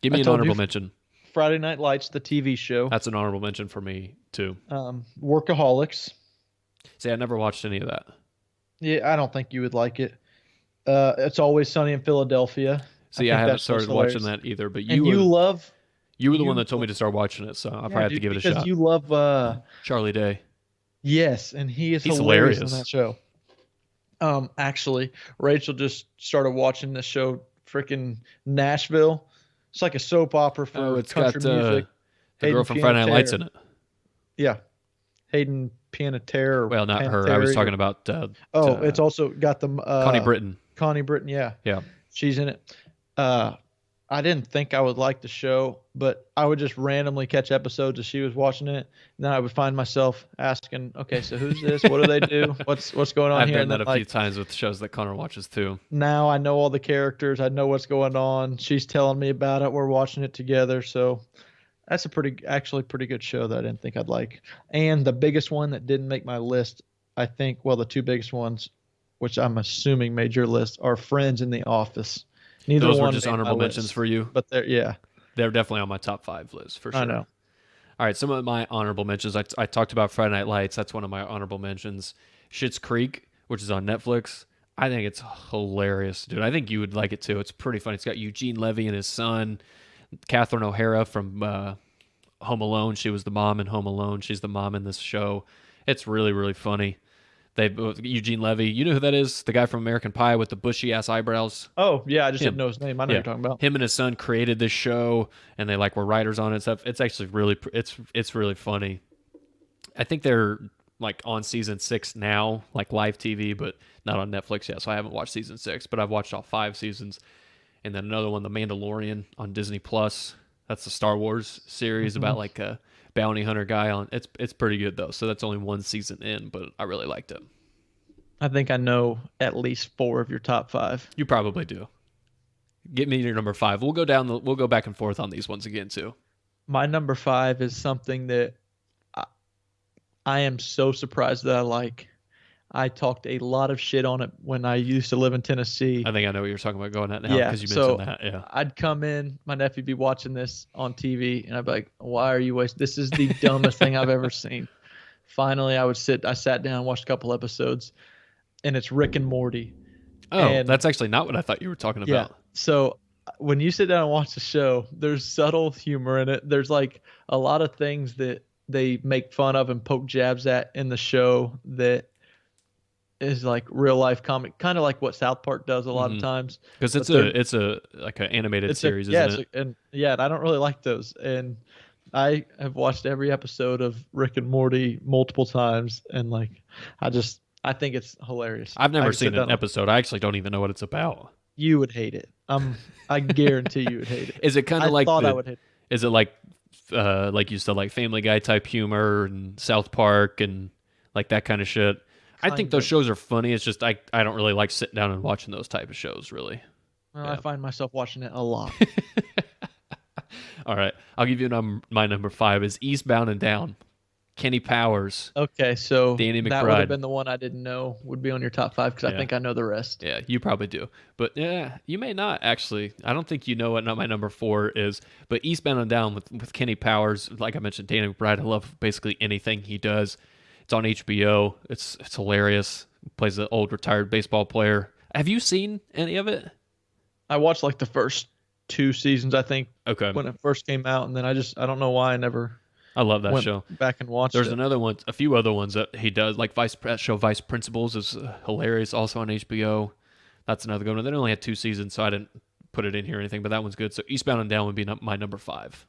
Give me I an told honorable you- mention. Friday Night Lights, the TV show. That's an honorable mention for me too. Workaholics. See, I never watched any of that. Yeah, I don't think you would like it. It's Always Sunny in Philadelphia. See, think I haven't that show's started watching hilarious. that either. But And you love. you were the you- one that told me to start watching it, so I'll probably have to dude, give it a because shot. you love. Charlie Day. Yes, and he's He's hilarious hilarious. on that show. Actually, Rachel just started watching this show, freaking Nashville. It's like a soap opera for Oh, it's country got music. the girl Hayden from Friday Night Lights Panettiere. in it. Yeah, Hayden Panettiere. or Well, not her. I was Panettiere, talking or- about it's also got the Connie Britton. Connie Britton, yeah. Yeah. She's in it. I didn't think I would like the show, but I would just randomly catch episodes as she was watching it. And then I would find myself asking, okay, so who's this? What do they do? What's going on I've here? done And that then, a few times with shows that Connor watches too. now I know all the characters. I know what's going on. She's telling me about it. We're watching it together. So that's actually pretty good show that I didn't think I'd like. And the biggest one that didn't make my list, I think, well, the two biggest ones, which I'm assuming made your list, are Friends and The Office. Neither Those were one just made my honorable mentions list, for you. but yeah, They're definitely on my top 5 list for sure. I know. All right, some of my honorable mentions. I talked about Friday Night Lights. That's one of my honorable mentions. Schitt's Creek, which is on Netflix. I think it's hilarious, dude. I think you would like it too. It's pretty funny. It's got Eugene Levy and his son, Catherine O'Hara from Home Alone. She was the mom in Home Alone. She's the mom in this show. It's really, really funny. Eugene Levy, you know who that is? The guy from American Pie with the bushy ass eyebrows. Oh yeah, I just Him. didn't know his name. I know Yeah. what you're talking about. Him and his son created this show, and they were writers on it and stuff. It's actually it's really funny. I think they're on season 6 now, live TV, but not on Netflix yet. So I haven't watched season 6, but I've watched all 5 seasons. And then another one, The Mandalorian on Disney Plus. That's the Star Wars series about a bounty hunter guy on. It's pretty good though. So that's only 1 season in, but I really liked it. I think I know at least 4 of your top 5. You probably do. Get me your number 5. We'll go back and forth on these ones again too. My number 5 is something that I am so surprised that I like. I talked a lot of shit on it when I used to live in Tennessee. I think I know what you're talking about going at now Yeah, because you so mentioned that. Yeah. I'd come in, my nephew be watching this on TV, and I'd be like, "Why are you wasting? This is the dumbest thing I've ever seen." Finally, I sat down, watched a couple episodes, and it's Rick and Morty. Oh, And- that's actually not what I thought you were talking Yeah. about. So when you sit down and watch the show, there's subtle humor in it. There's a lot of things that they make fun of and poke jabs at in the show that is like real life comic, kind of like what South Park does a lot of times. Because But they're it's a like an animated it's a series, yeah, isn't it? and yeah, and I don't really like those. And I have watched every episode of Rick and Morty multiple times, and like I think it's hilarious. I've I never could sit seen an down. episode. I actually don't even know what it's about. You would hate it. I guarantee you would hate it. Is it kind I of like thought I the? would hate it. Is it like you said, like Family Guy type humor and South Park and like that kind of shit? I think Kind those of. shows are funny. It's just I don't really like sitting down and watching those type of shows. Really. Well, I Yeah. find myself watching it a lot. All right, I'll give you my number 5 is Eastbound and Down. Kenny Powers, Okay, so Danny that would have McBride. been the one I didn't know would be on your top five because I Yeah. think I know the rest. Yeah, you probably do. But yeah, you may not actually. I don't think you know what my number 4 is. But Eastbound and Down with Kenny Powers, like I mentioned, Danny McBride. I love basically anything he does. It's on HBO. It's hilarious. Plays an old retired baseball player. Have you seen any of it? I watched like the first two seasons, I think, Okay, when it first came out, and then I don't know why I never I love that went show. back and watched There's it. another one, a few other ones that he does, like Vice Principals is hilarious, also on HBO. That's another good one. They only had 2 seasons, so I didn't put it in here or anything, but that one's good. So Eastbound and Down would be my number 5.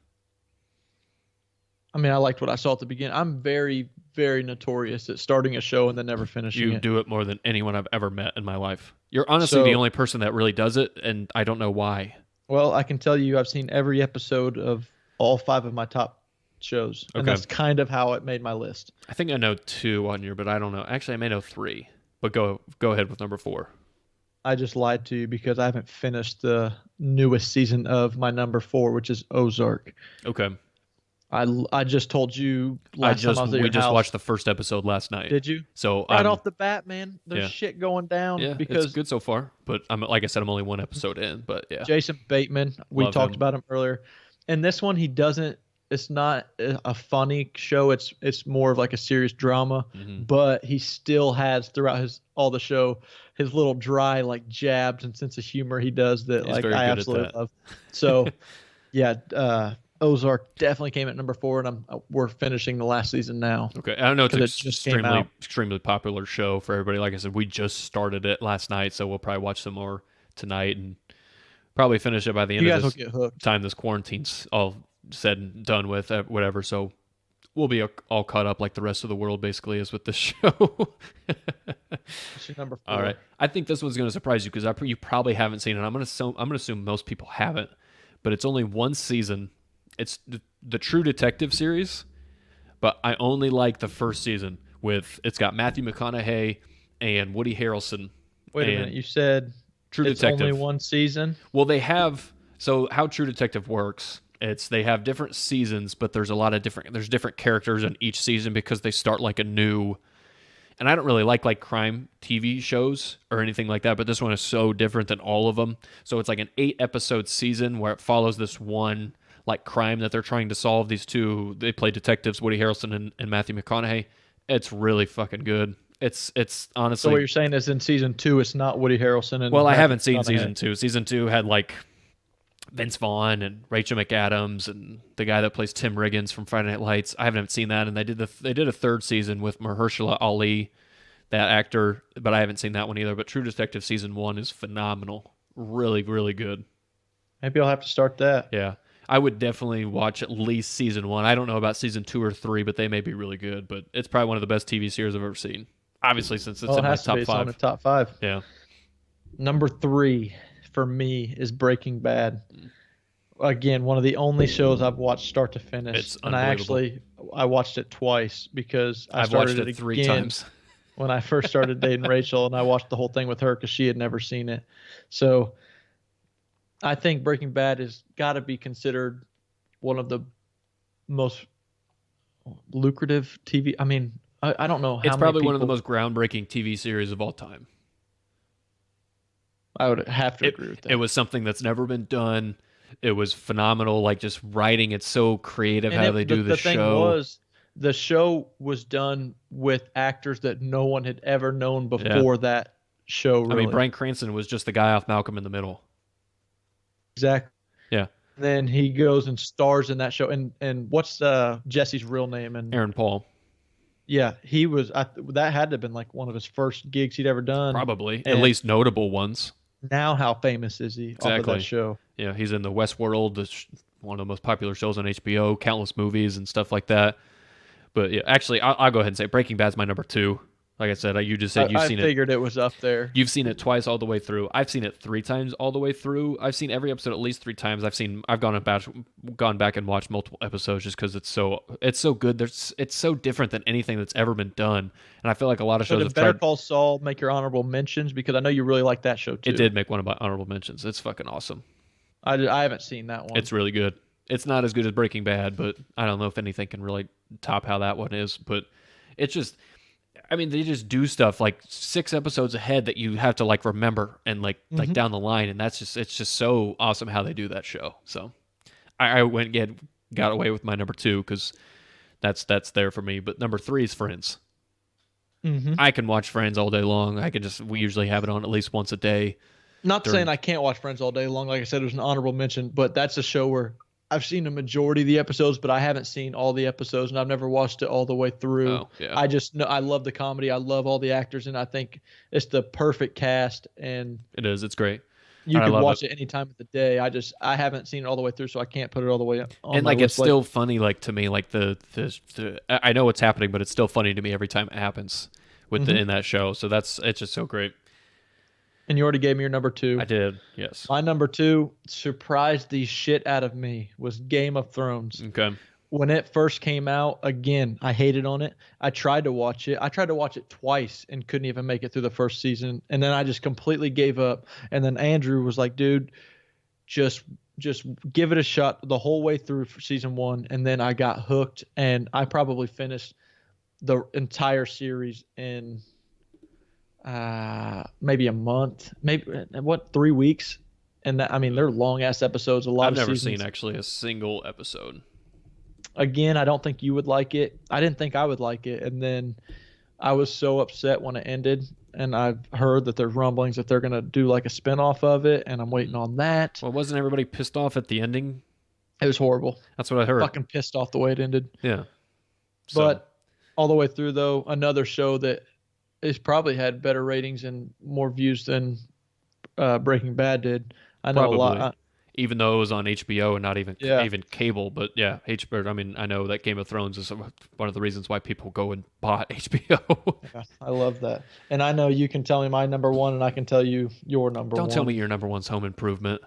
I mean, I liked what I saw at the beginning. I'm very, very notorious at starting a show and then never finishing You it. do it more than anyone I've ever met in my life. You're honestly So, the only person that really does it, and I don't know why. well, I can tell you I've seen every episode of all five of my top shows, and Okay. that's kind of how it made my list. I think I know 2 on here, but I don't know. Actually, I may know 3. But go ahead with number 4. I just lied to you because I haven't finished the newest season of my number four, which is Ozark. Okay. I just told you last time I was at We your just house. watched the first episode last night. Did you? So Right I'm off the bat, man, there's yeah. shit going down Yeah, because it's good so far. But I'm like I said, I'm only 1 episode in. But yeah, Jason Bateman, we Love talked him. about him earlier. And this one, he doesn't. It's not a funny show. It's more of like a serious drama, Mhm. but he still has throughout all the show his little dry like jabs and sense of humor he does that He's like very I good at absolutely that. love. So yeah, Ozark definitely came at number four, and we're finishing the last season now. Okay, I know it's 'Cause an it just came extremely out. extremely popular show for everybody. Like I said, we just started it last night, so we'll probably watch some more tonight and probably finish it by the end You of guys will this get hooked. time this quarantine's all said and done with, whatever. So we'll be all caught up like the rest of the world basically is with this show. What's your number four? All right, I think this one's going to surprise you because you probably haven't seen it. I'm going to assume most people haven't, but it's only 1 season. It's the True Detective series, but I only like the first season. It's got Matthew McConaughey and Woody Harrelson. Wait a and minute. You said True it's Detective. only one season. Well, they have so how True Detective works. They have different seasons, but there's different characters in each season because they start like a new. And I don't really like crime TV shows or anything like that, but this one is so different than all of them. So it's like an 8-episode season where it follows this one like crime that they're trying to solve. These two, they play detectives, Woody Harrelson and Matthew McConaughey. It's really fucking good. It's So honestly. what you're saying is in season two, it's not Woody Harrelson and Well, I Matthew haven't seen McConaughey. season 2. Season 2 had like Vince Vaughn and Rachel McAdams and the guy that plays Tim Riggins from Friday Night Lights. I haven't seen that, and they did a 3rd season with Mahershala Ali, that actor, but I haven't seen that one either. But True Detective season 1 is phenomenal, really, really good. Maybe I'll have to start that. Yeah, I would definitely watch at least season 1. I don't know about season 2 or 3, but they may be really good. But it's probably one of the best TV series I've ever seen. Obviously, since it's Well, it in my has to top be. It's on the 5. top five. Yeah, Number three for me is Breaking Bad. Again, one of the only shows I've watched start to finish, It's and unbelievable. I watched it twice because I I've started watched it 3 again times. when I first started dating Rachel, and I watched the whole thing with her because she had never seen it. So I think Breaking Bad has got to be considered one of the most lucrative TV. I mean, I don't know how It's many probably one of the people- most groundbreaking TV series of all time. I would have to agree with that. It was something that's never been done. It was phenomenal. Like just writing, it's so creative And how they do the the thing show. was, the show was done with actors that no one had ever known before that show. Really. I mean, Bryan Cranston was just the guy off Malcolm in the Middle. Exactly. Yeah. Then he goes and stars in that show. And what's Jesse's real name? And Aaron Paul, yeah, he was. That had to have been like one of his first gigs he'd ever done. probably at And least notable ones. now, how famous is he off of that Exactly. show? Yeah, he's in the Westworld, one of the most popular shows on HBO, countless movies and stuff like that. But yeah, actually, I'll go ahead and say Breaking Bad's my number two. Like I said, you just said you've I seen it. figured it was up there. You've seen it twice all the way through. I've seen it 3 times all the way through. I've seen every episode at least 3 times. I've gone back and watched multiple episodes just because it's so good. It's so different than anything that's ever been done. And I feel like a lot of So shows did have Better tried. Call Saul make your honorable mentions? Because I know you really like that show too. It did make one of my honorable mentions. It's fucking awesome. I haven't seen that one. It's really good. It's not as good as Breaking Bad, but I don't know if anything can really top how that one is. But it's just, I mean, they just do stuff like 6 episodes ahead that you have to like remember and like down the line, and it's just so awesome how they do that show. So I went and got away with my number two because that's there for me. But number three is Friends. hmm I can watch Friends all day long. We usually have it on at least once a day. Not during- saying I can't watch Friends all day long. Like I said, it was an honorable mention, but that's a show where I've seen a majority of the episodes, but I haven't seen all the episodes, and I've never watched it all the way through. Oh, yeah. I just know I love the comedy. I love all the actors, and I think it's the perfect cast. And It is. It's great. you And I can love watch it any time of the day. I haven't seen it all the way through, so I can't put it all the way on And my like it's list. still funny, like to me, like I know what's happening, but it's still funny to me every time it happens with in that show. So it's just so great. And you already gave me your number two. I did, yes. My number two surprised the shit out of me was Game of Thrones. Okay, When it first came out, again, I hated on it. I tried to watch it. I tried to watch it twice and couldn't even make it through the first season. And then I just completely gave up. And then Andrew was like, dude, just give it a shot the whole way through for season one. And then I got hooked, and I probably finished the entire series in maybe a month, maybe 3 weeks. And that, I mean, they're long ass episodes, a lot I've of never seasons. seen actually a single episode. Again, I don't think you would like it. I didn't think I would like it. And then I was so upset when it ended. And I've heard that there's rumblings that they're going to do like a spinoff of it. And I'm waiting on that. Well, wasn't everybody pissed off at the ending? It was horrible. That's what I heard. Fucking pissed off the way it ended. Yeah. So, But all the way through, though, another show that has probably had better ratings and more views than Breaking Bad did. I know probably, a lot. even though it was on HBO and not even Yeah. even cable, but yeah, HBO. I mean, I know that Game of Thrones is one of the reasons why people go and bought HBO. I love that. And I know you can tell me my number one, and I can tell you your number one. Don't tell me your number one's Home Improvement.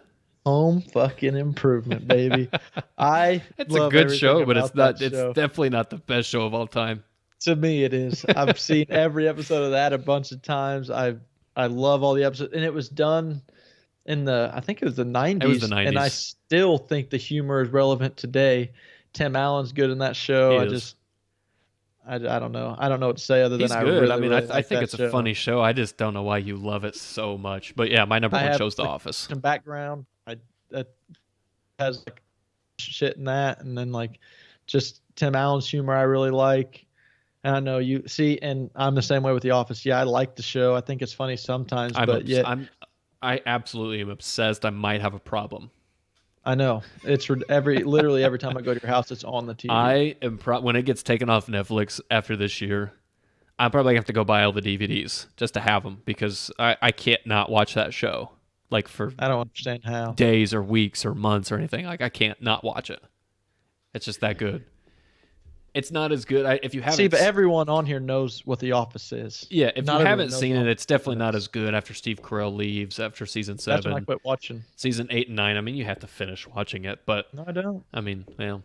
Home fucking improvement, baby. I It's a love good everything show, but it's about not. that It's show. definitely not the best show of all time. To me, it is. I've seen every episode of that a bunch of times. I love all the episodes, and it was done in I think it was the 90s. It was the 90s. And I still think the humor is relevant today. Tim Allen's good in that show. He is. I don't know. I don't know what to say other than He's I good. really, I mean, really I like think that it's show. a funny show. I just don't know why you love it so much. But yeah, my number I one have show's The the- Office. Some background. That has like shit in that, and then like just Tim Allen's humor I really like. And I know you see, and I'm the same way with The Office. Yeah, I like the show. I think it's funny sometimes, but yet I absolutely am obsessed. I might have a problem. I know it's literally every time I go to your house, it's on the TV. I am when it gets taken off Netflix after this year, I'm probably gonna have to go buy all the DVDs just to have them because I can't not watch that show like for I don't understand how. days or weeks or months or anything. Like I can't not watch it. It's just that good. It's not as good if you haven't. See, but everyone on here knows what The Office is. Yeah, if Not you everyone haven't knows seen what it, it's definitely it not is. as good after Steve Carell leaves after season That's when I 7. quit watching. Season 8 and 9. I mean, you have to finish watching it, but No, I don't. I mean, well,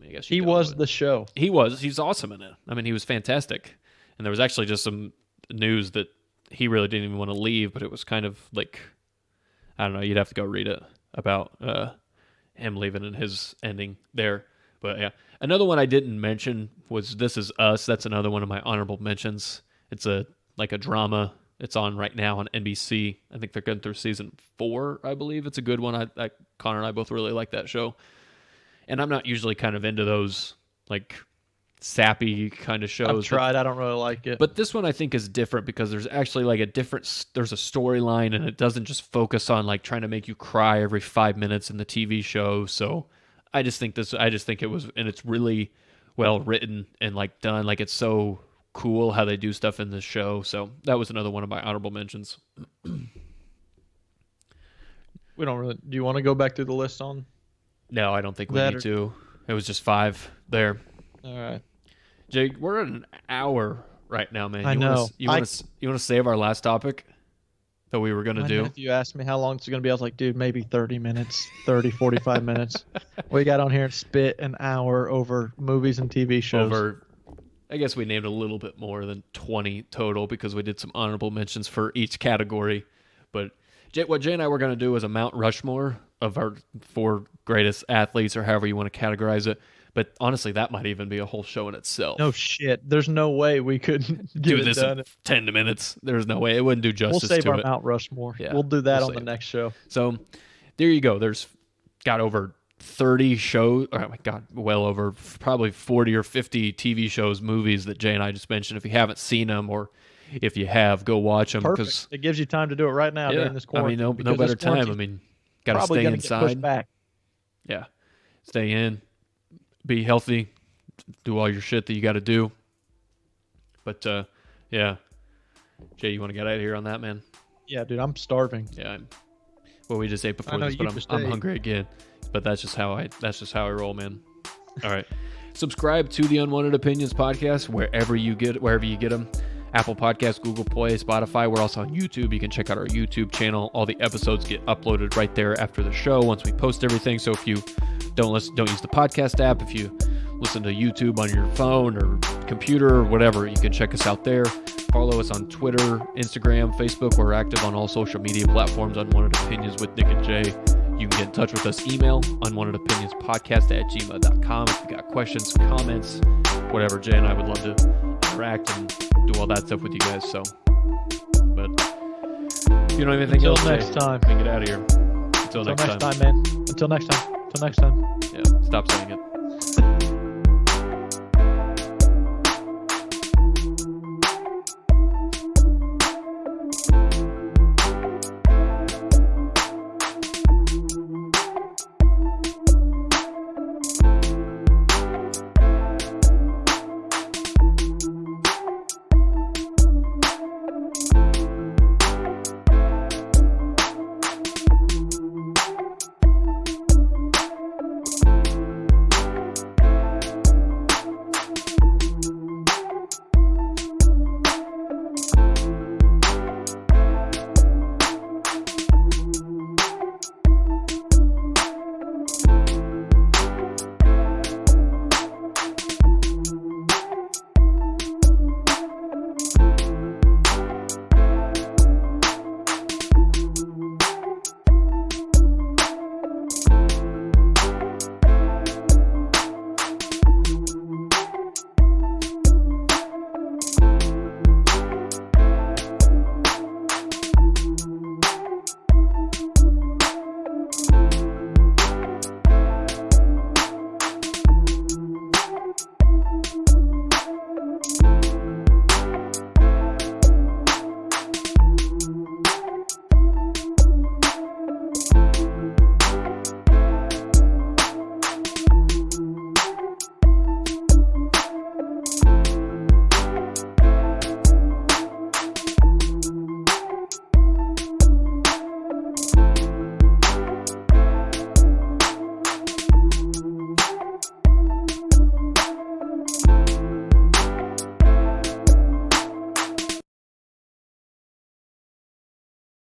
I guess He you don't, was but- the show. He's awesome in it. I mean, he was fantastic. And there was actually just some news that he really didn't even want to leave, but it was kind of like, I don't know, you'd have to go read it about him leaving and his ending there. But yeah, another one I didn't mention was This Is Us. That's another one of my honorable mentions. It's a drama. It's on right now on NBC. I think they're going through season 4, I believe. It's a good one. Connor and I both really like that show. And I'm not usually kind of into those like sappy kind of shows. I've tried. I don't really like it. But this one I think is different because there's actually like there's a storyline, and it doesn't just focus on like trying to make you cry every 5 minutes in the TV show. So I just think it was, and it's really well written and like done. Like it's so cool how they do stuff in this show. So that was another one of my honorable mentions. We don't really. Do you want to go back through the list on? No, I don't think we That need or- to. It was just 5 there. All right. Jake, we're at an hour right now, man. I know. You want to save our last topic that we were going to I do? know if you asked me how long it's going to be, I was like, dude, maybe 30 minutes, 30, 45 minutes. We got on here and spit an hour over movies and TV shows. I guess we named a little bit more than 20 total because we did some honorable mentions for each category. But what Jay and I were going to do is a Mount Rushmore of our 4 greatest athletes, or however you want to categorize it. But honestly, that might even be a whole show in itself. No shit. There's no way we could do get this it done. in 10 minutes. There's no way. It wouldn't do We'll justice save to our it. Mount Rushmore. Yeah, We'll do that we'll on the save next show. So there you go. There's got over 30 shows. Oh my God, well over probably 40 or 50 TV shows, movies that Jay and I just mentioned. If you haven't seen them, or if you have, go watch them. Perfect. Because It gives you time to do it right now during this quarantine. no because better this time. I quarantine's mean, got to probably stay gonna get pushed inside. back. Yeah, stay in, be healthy, do all your shit that you got to do. But yeah, Jay, you want to get out of here on that, man? Yeah, dude, I'm starving. Yeah. Well, we just ate before I know this, you but just I'm ate. hungry again. But that's just how I roll, man. All right. Subscribe to the Unwanted Opinions podcast wherever you get them. Apple Podcasts, Google Play, Spotify. We're also on YouTube. You can check out our YouTube channel. All the episodes get uploaded right there after the show once we post everything. So if you don't use the podcast app, if you listen to YouTube on your phone or computer or whatever, you can check us out there. Follow us on Twitter, Instagram, Facebook. We're active on all social media platforms. Unwanted Opinions with Nick and Jay. You can get in touch with us. Email unwantedopinionspodcast@gmail.com if you got questions, comments, whatever. Jay and I would love to interact and do all that stuff with you guys. So, but if you don't have anything Until else, next Jay, time. we can get out of here. Until next time. Man. Until next time. Yeah, stop saying it.